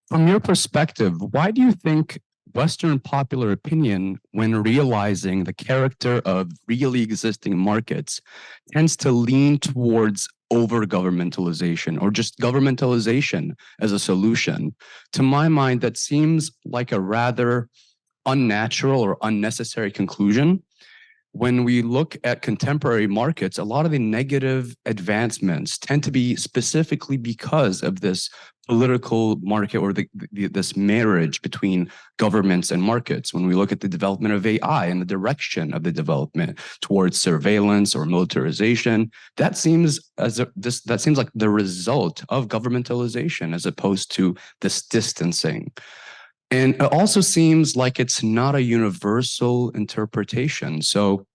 Speaker 7: from your perspective, why do you think Western popular opinion, when realizing the character of really existing markets, tends to lean towards over-governmentalization or just governmentalization as a solution? To my mind, that seems like a rather unnatural or unnecessary conclusion. When we look at contemporary markets, a lot of the negative advancements tend to be specifically because of this political market or this marriage between governments and markets. When we look at the development of AI and the direction of the development towards surveillance or militarization, that seems like the result of governmentalization as opposed to this distancing. And it also seems like it's not a universal interpretation. So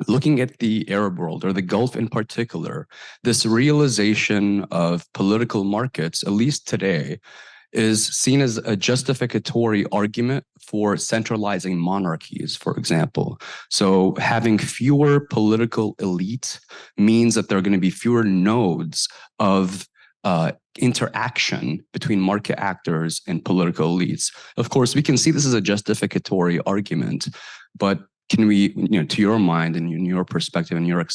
Speaker 7: looking at the Arab world or the Gulf in particular, this realization of political markets, at least today, is seen as a justificatory argument for centralizing monarchies, for example. So having fewer political elites means that there are going to be fewer nodes of interaction between market actors and political elites. Of course, we can see this as a justificatory argument, but can we, to your mind and in your perspective and your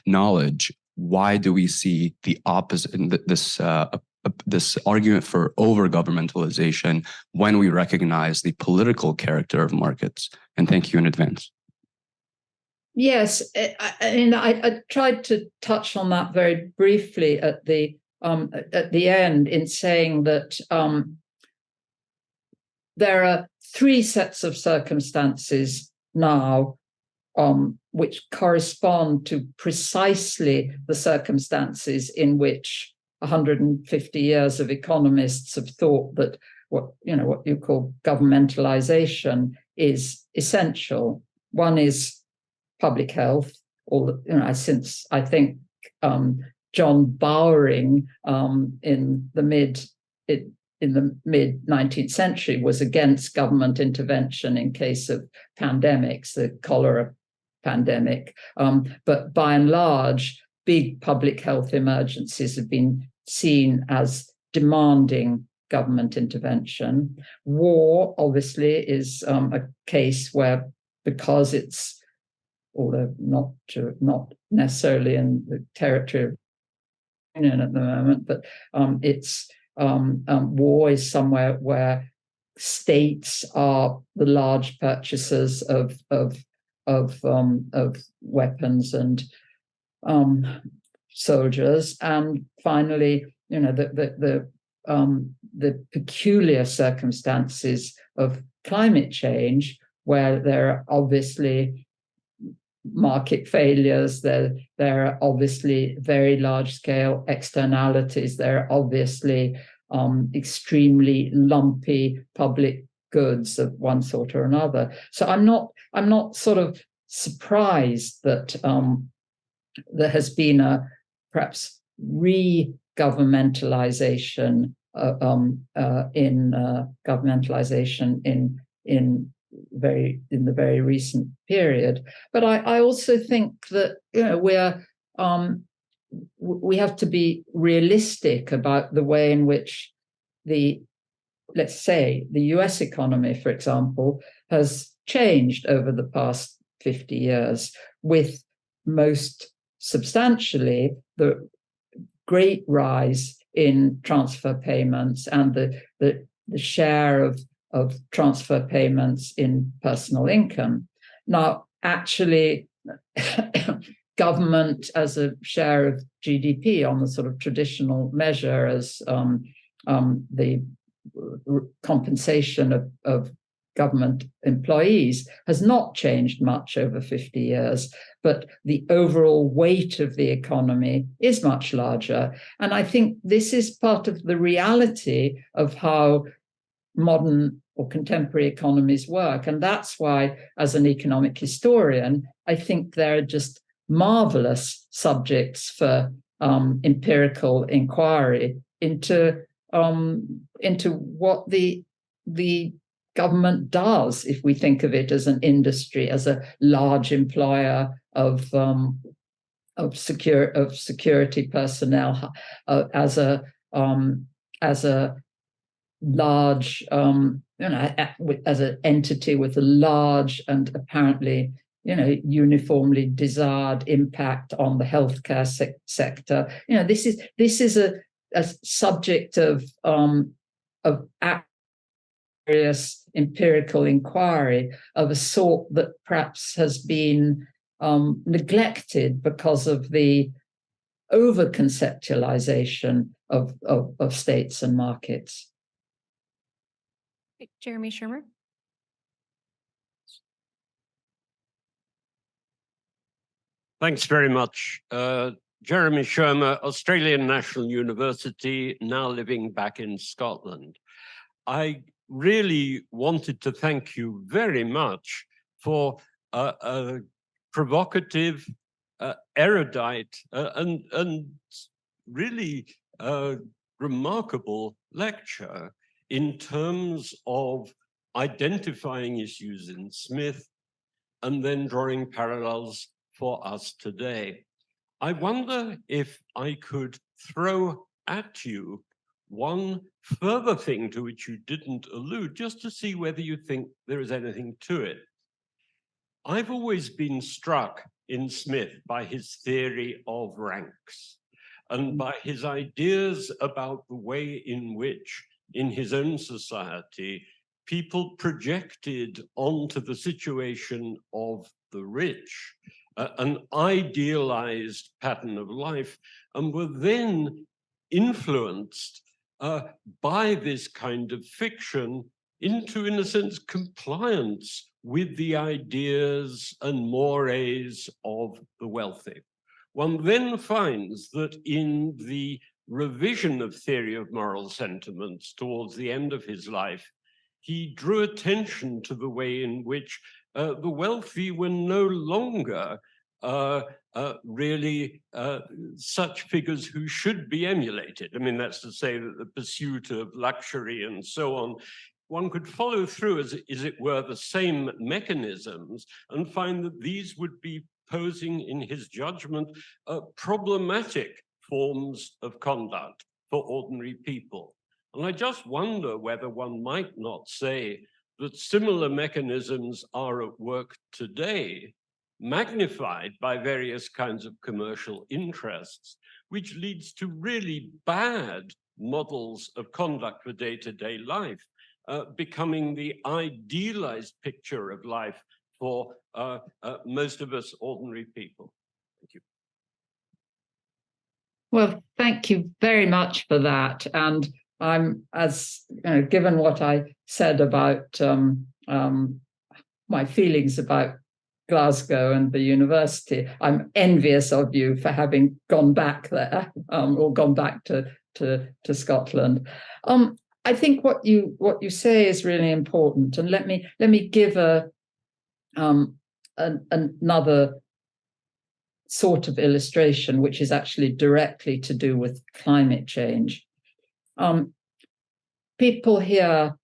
Speaker 7: knowledge, why do we see the opposite, this argument for over-governmentalization when we recognize the political character of markets? And thank you in advance.
Speaker 2: Yes, I tried to touch on that very briefly at the end in saying that there are three sets of circumstances now which correspond to precisely the circumstances in which 150 years of economists have thought that what you call governmentalization is essential. One is public health, or since I think John Bowring in the mid 19th century was against government intervention in case of pandemics, the cholera pandemic. But by and large, big public health emergencies have been seen as demanding government intervention. War, obviously, is a case where, because it's, although not necessarily in the territory of the Union at the moment, but it's war is somewhere where states are the large purchasers of weapons and soldiers. And finally, the peculiar circumstances of climate change, where there are obviously market failures, there are obviously very large-scale externalities, there are obviously extremely lumpy public goods of one sort or another. So I'm not sort of surprised that there has been a perhaps re-governmentalization in the very recent period. But I also think that we have to be realistic about the way in which let's say the US economy, for example, has changed over the past 50 years, with most substantially the great rise in transfer payments and the share of transfer payments in personal income. Now, actually, government as a share of GDP on the sort of traditional measure as the compensation of government employees has not changed much over 50 years, but the overall weight of the economy is much larger. And I think this is part of the reality of how modern or contemporary economies work. And that's why, as an economic historian, I think there are just marvelous subjects for empirical inquiry into what the government does, if we think of it as an industry, as a large employer of security personnel, as a large as an entity with a large and apparently uniformly desired impact on the healthcare sector. This is a subject of various empirical inquiry of a sort that perhaps has been neglected because of the over-conceptualization of states and markets.
Speaker 3: Jeremy Shermer.
Speaker 8: Thanks very much. Jeremy Shermer, Australian National University, now living back in Scotland. I really wanted to thank you very much for a provocative, erudite, and really remarkable lecture in terms of identifying issues in Smith and then drawing parallels for us today. I wonder if I could throw at you one further thing to which you didn't allude, just to see whether you think there is anything to it. I've always been struck in Smith by his theory of ranks and by his ideas about the way in which, in his own society, people projected onto the situation of the rich an idealized pattern of life, and were then influenced by this kind of fiction into, in a sense, compliance with the ideas and mores of the wealthy. One then finds that in the revision of theory of moral sentiments towards the end of his life, he drew attention to the way in which the wealthy were no longer really such figures who should be emulated. I mean, that's to say that the pursuit of luxury and so on, one could follow through, as it were, the same mechanisms and find that these would be posing, in his judgment, problematic forms of conduct for ordinary people. And I just wonder whether one might not say that similar mechanisms are at work today, magnified by various kinds of commercial interests, which leads to really bad models of conduct for day-to-day life, becoming the idealized picture of life for most of us ordinary people. Thank you.
Speaker 2: Well, thank you very much for that. And I'm, as given what I said about my feelings about Glasgow and the university, I'm envious of you for having gone back there or gone back to Scotland. I think what you say is really important, and let me give another sort of illustration, which is actually directly to do with climate change. People here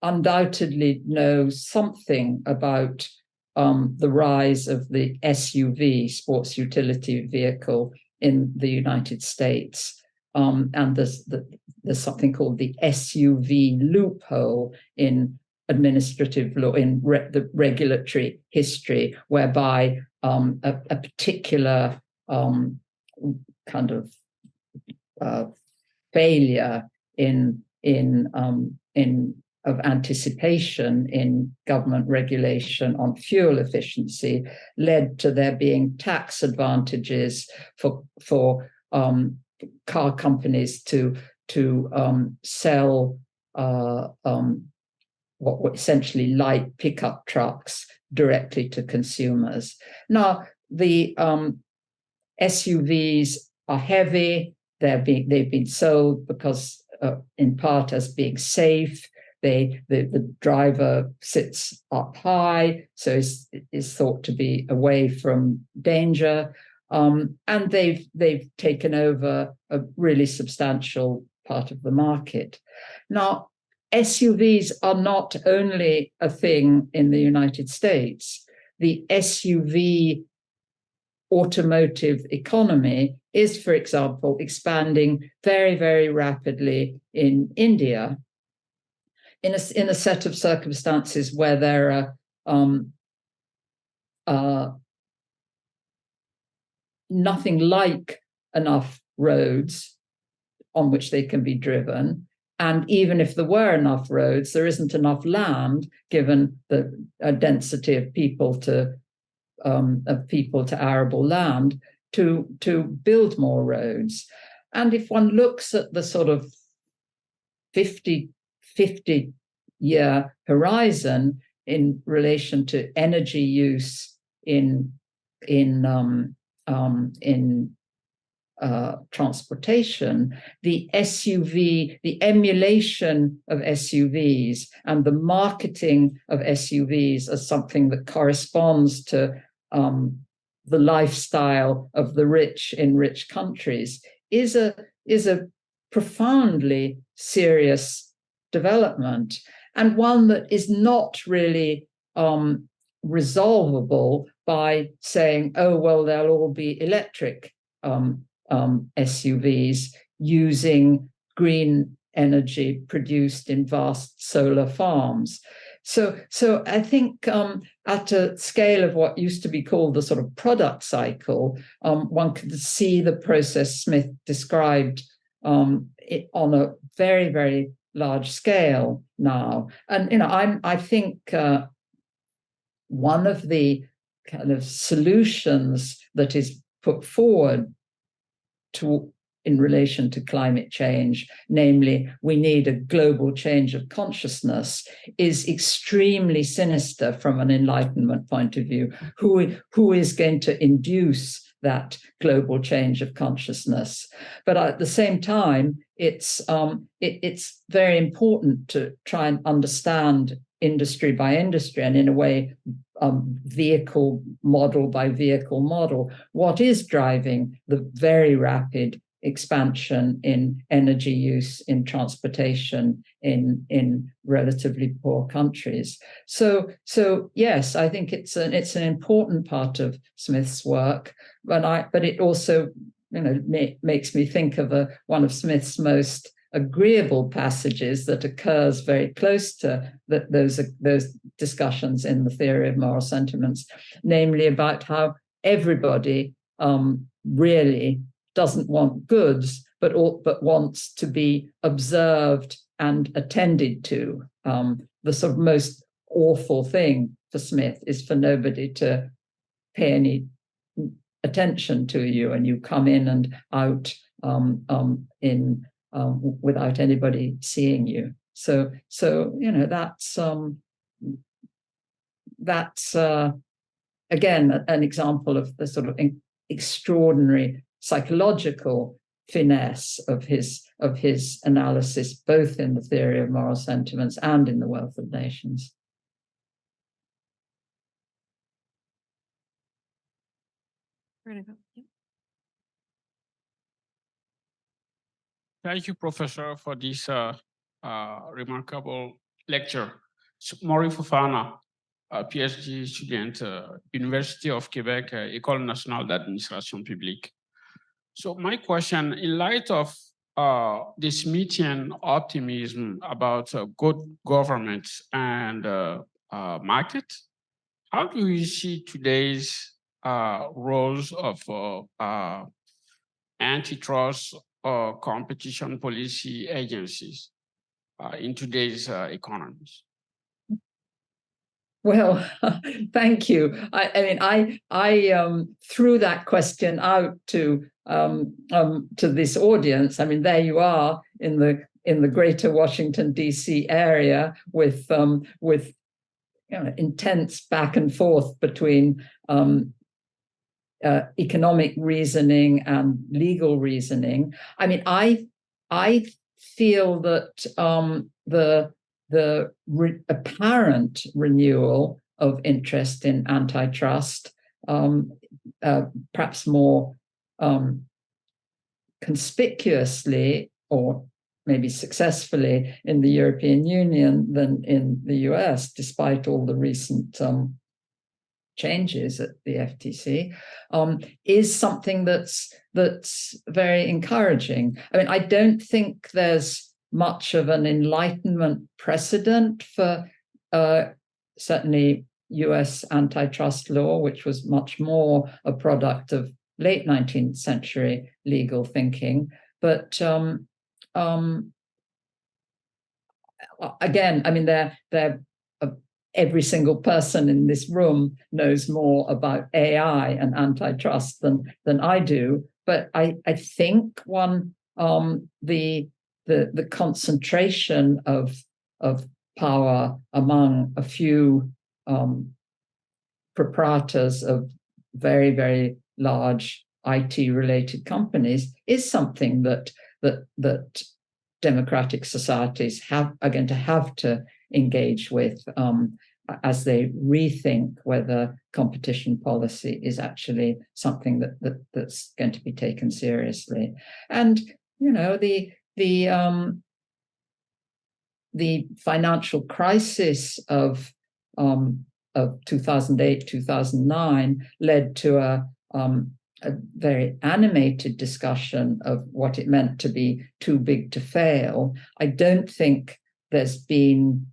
Speaker 2: undoubtedly know something about the rise of the SUV, sports utility vehicle, in the United States. And there's something called the SUV loophole in administrative law, in the regulatory history, whereby a particular kind of failure of anticipation in government regulation on fuel efficiency led to there being tax advantages for car companies to sell what were essentially light pickup trucks directly to consumers. Now, the SUVs are heavy. They've been sold because, in part, as being safe. The driver sits up high, so is thought to be away from danger. And they've taken over a really substantial part of the market. Now, SUVs are not only a thing in the United States. The SUV automotive economy is, for example, expanding very, very rapidly in India, in a set of circumstances where there are nothing like enough roads on which they can be driven. And even if there were enough roads, there isn't enough land, given the density of people to arable land, to build more roads. And if one looks at the sort of 50-year horizon in relation to energy use in transportation, the SUV, the emulation of SUVs and the marketing of SUVs as something that corresponds to the lifestyle of the rich in rich countries is a profoundly serious development, and one that is not really resolvable by saying, oh, well, they'll all be electric SUVs using green energy produced in vast solar farms. So I think at a scale of what used to be called the sort of product cycle, one could see the process Smith described it on a very, very large scale now. And I think one of the kind of solutions that is put forward in relation to climate change, namely, we need a global change of consciousness, is extremely sinister from an Enlightenment point of view. Who is going to induce that global change of consciousness? But at the same time, it's very important to try and understand industry by industry, and in a way, vehicle model by vehicle model, what is driving the very rapid expansion in energy use in transportation in relatively poor countries. So yes, I think it's an important part of Smith's work, but it also makes me think of one of Smith's most agreeable passages that occurs very close to those discussions in the theory of moral sentiments, namely about how everybody really doesn't want goods, but wants to be observed and attended to. The sort of most awful thing for Smith is for nobody to pay any attention to you, and you come in and out without anybody seeing you. So that's again an example of the sort of extraordinary psychological finesse of his analysis, both in the theory of moral sentiments and in the Wealth of Nations.
Speaker 3: We're gonna go. Yeah.
Speaker 9: Thank you, Professor, for this remarkable lecture. Maurice Fofana, a PhD student, University of Quebec, École nationale d'administration publique. So my question, in light of this Smithian optimism about good government and market, how do you see today's roles of antitrust or competition policy agencies in today's economies?
Speaker 2: Well, thank you. I threw that question out to this audience. I mean, there you are in the greater Washington, D.C. area with intense back and forth between economic reasoning and legal reasoning. I mean, I feel that the apparent renewal of interest in antitrust, perhaps more conspicuously or maybe successfully in the European Union than in the US, despite all the recent changes at the FTC, is something that's very encouraging. I mean, I don't think there's much of an Enlightenment precedent for certainly US antitrust law, which was much more a product of late 19th century legal thinking. But again, I mean, every single person in this room knows more about AI and antitrust than I do. But I think the concentration of power among a few proprietors of very, very large IT-related companies is something that democratic societies are going to have to engage with. as they rethink whether competition policy is actually something that's going to be taken seriously. And the financial crisis of 2008, 2009 led to a very animated discussion of what it meant to be too big to fail. I don't think there's been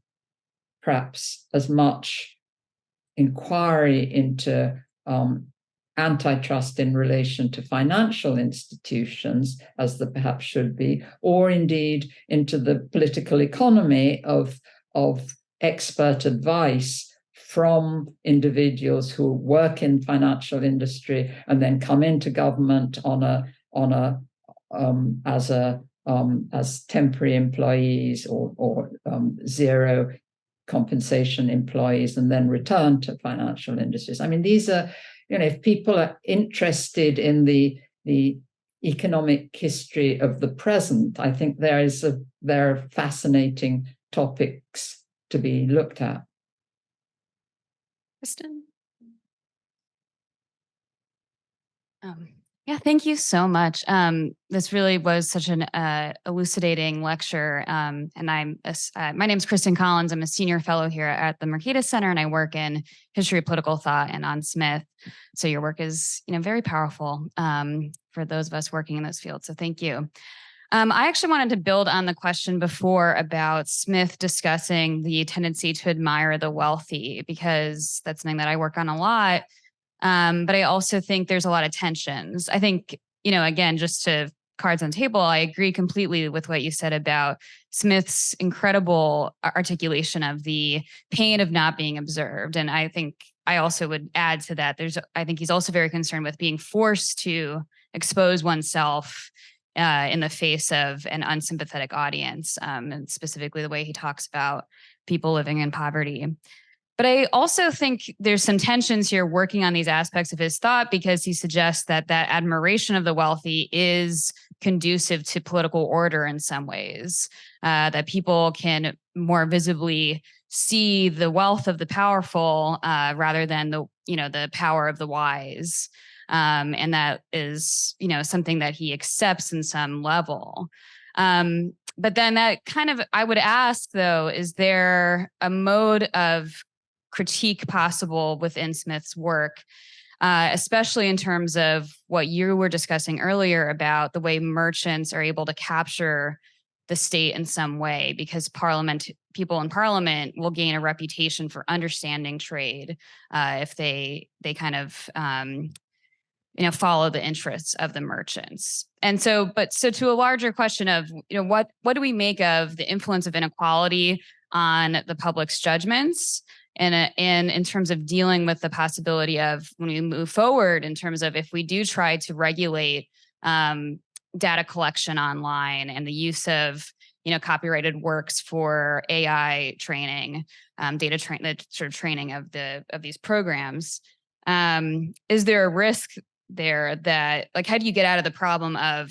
Speaker 2: perhaps as much inquiry into antitrust in relation to financial institutions as there perhaps should be, or indeed into the political economy of expert advice from individuals who work in financial industry and then come into government as temporary employees or zero compensation employees and then return to financial industries. I mean, these are, if people are interested in the economic history of the present, I think there are fascinating topics to be looked at.
Speaker 10: Kristen? Yeah, thank you so much. This really was such an elucidating lecture. And my name is Kristen Collins. I'm a senior fellow here at the Mercatus Center, and I work in history of political thought and on Smith. So your work is, very powerful for those of us working in those fields. So thank you. I actually wanted to build on the question before about Smith discussing the tendency to admire the wealthy, because that's something that I work on a lot. But I also think there's a lot of tensions. I think, again, just to cards on the table, I agree completely with what you said about Smith's incredible articulation of the pain of not being observed. And I think I also would add to that, I think he's also very concerned with being forced to expose oneself in the face of an unsympathetic audience, and specifically the way he talks about people living in poverty. But I also think there's some tensions here working on these aspects of his thought, because he suggests that admiration of the wealthy is conducive to political order in some ways, that people can more visibly see the wealth of the powerful rather than the power of the wise. And that is, something that he accepts in some level. But then that kind of, I would ask though, is there a mode of critique possible within Smith's work, especially in terms of what you were discussing earlier about the way merchants are able to capture the state in some way, because people in Parliament will gain a reputation for understanding trade if they kind of follow the interests of the merchants. And so to a larger question of what do we make of the influence of inequality on the public's judgments, and in terms of dealing with the possibility of, when we move forward, in terms of if we do try to regulate data collection online and the use of copyrighted works for AI training, the sort of training of these programs, is there a risk there that, like, how do you get out of the problem of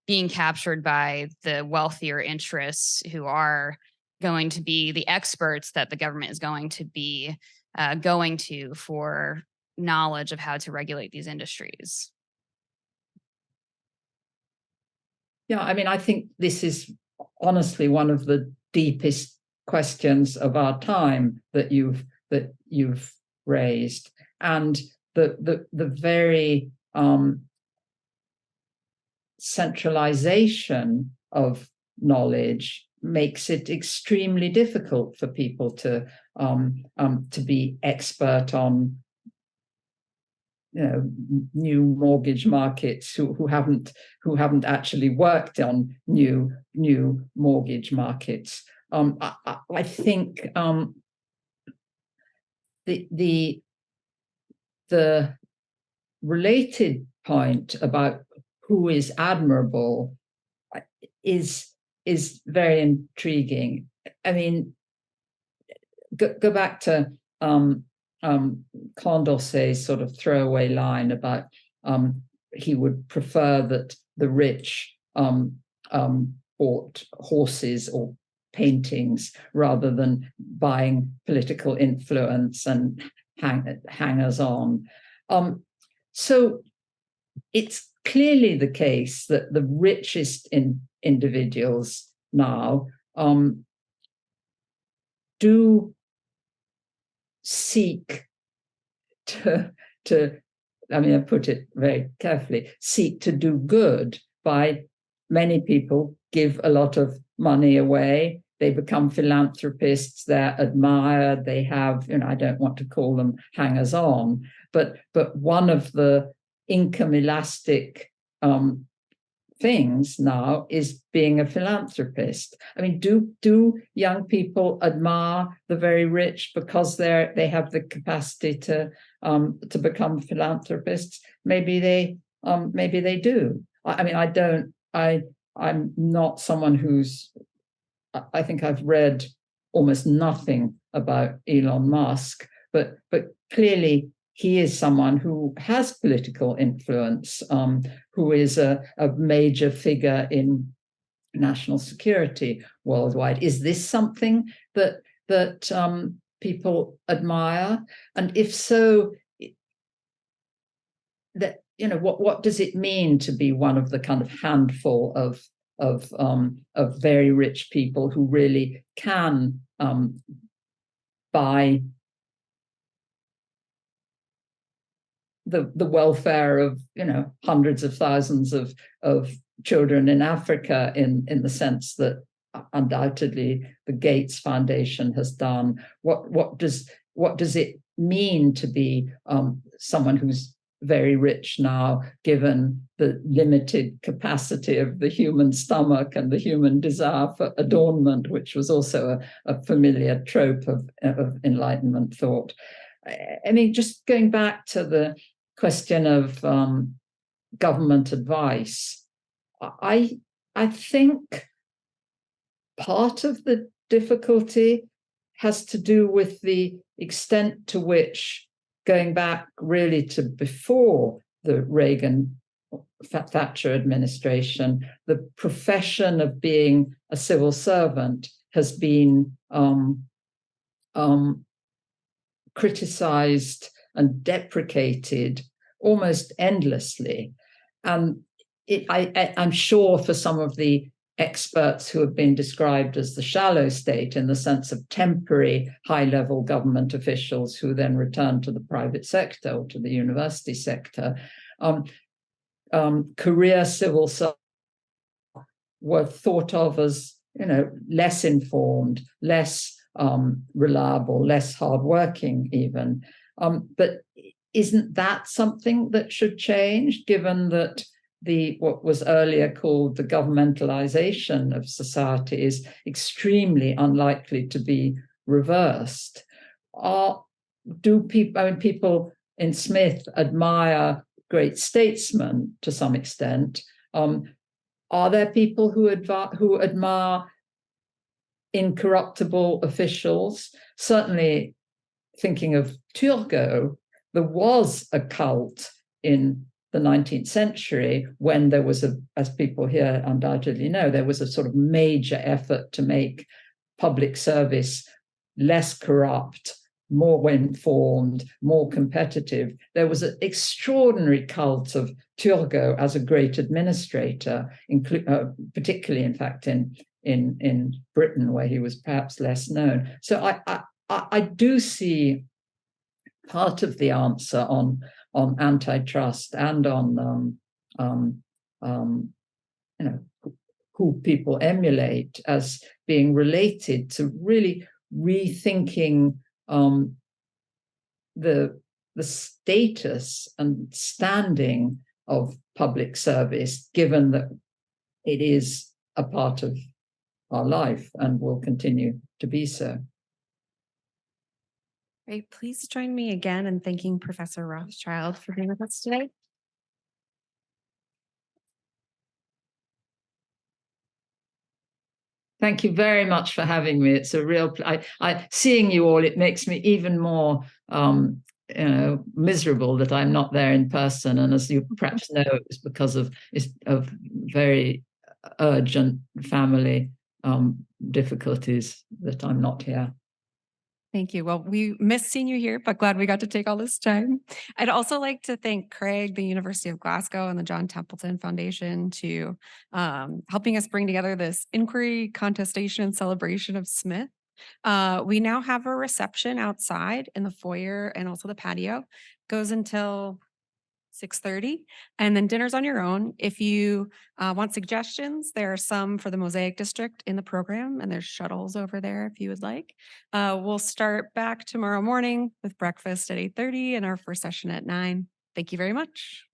Speaker 10: being captured by the wealthier interests who are going to be the experts that the government is going to be going to for knowledge of how to regulate these industries?
Speaker 2: Yeah, I mean, I think this is honestly one of the deepest questions of our time that you've raised, and the very centralization of knowledge makes it extremely difficult for people to be expert on new mortgage markets who haven't actually worked on new mortgage markets. I think the related point about who is admirable is very intriguing. I mean, go back to Condorcet's sort of throwaway line about he would prefer that the rich bought horses or paintings rather than buying political influence and hangers on. So it's clearly the case that the richest individuals now do seek to, I mean, I put it very carefully, seek to do good by, many people give a lot of money away. They become philanthropists, they're admired, they have, I don't want to call them hangers on, but one of the income elastic things now is being a philanthropist. I mean, do young people admire the very rich because they have the capacity to become philanthropists? Maybe they do. I mean, I'm not someone who's, I think I've read almost nothing about Elon Musk, but clearly he is someone who has political influence, who is a major figure in national security worldwide. Is this something that people admire? And if so, that what does it mean to be one of the kind of handful of very rich people who really can buy the welfare of hundreds of thousands of children in Africa in the sense that undoubtedly the Gates Foundation has done? What does it mean to be someone who's very rich now, given the limited capacity of the human stomach and the human desire for adornment, which was also a familiar trope of Enlightenment thought? I mean, just going back to the question of government advice, I think part of the difficulty has to do with the extent to which, going back really to before the Reagan-Thatcher administration, the profession of being a civil servant has been criticized and deprecated almost endlessly. And I'm sure for some of the experts who have been described as the shallow state, in the sense of temporary high-level government officials who then return to the private sector or to the university sector, career civil servants were thought of as less informed, less reliable, less hardworking even. But isn't that something that should change, given that what was earlier called the governmentalization of society is extremely unlikely to be reversed? People in Smith admire great statesmen to some extent. Are there people who admire incorruptible officials? Certainly, thinking of Turgot, there was a cult in the 19th century when there was as people here undoubtedly know, there was a sort of major effort to make public service less corrupt, more informed, more competitive. There was an extraordinary cult of Turgot as a great administrator, particularly, in fact, in Britain, where he was perhaps less known. So I do see part of the answer on antitrust and on who people emulate as being related to really rethinking the status and standing of public service, given that it is a part of our life and will continue to be so.
Speaker 3: Great. Please join me again in thanking Professor Rothschild for being with us today.
Speaker 2: Thank you very much for having me. It's a real seeing you all. It makes me even more miserable that I'm not there in person. And as you perhaps know, it's because of very urgent family difficulties that I'm not here.
Speaker 3: Thank you. Well, we miss seeing you here, but glad we got to take all this time. I'd also like to thank Craig, the University of Glasgow, and the John Templeton Foundation to helping us bring together this inquiry, contestation, and celebration of Smith. We now have a reception outside in the foyer and also the patio. Goes until 6:30, and then dinner's on your own. If you want suggestions, there are some for the Mosaic District in the program, and there's shuttles over there if you would like. We'll start back tomorrow morning with breakfast at 8:30 and our first session at 9. Thank you very much.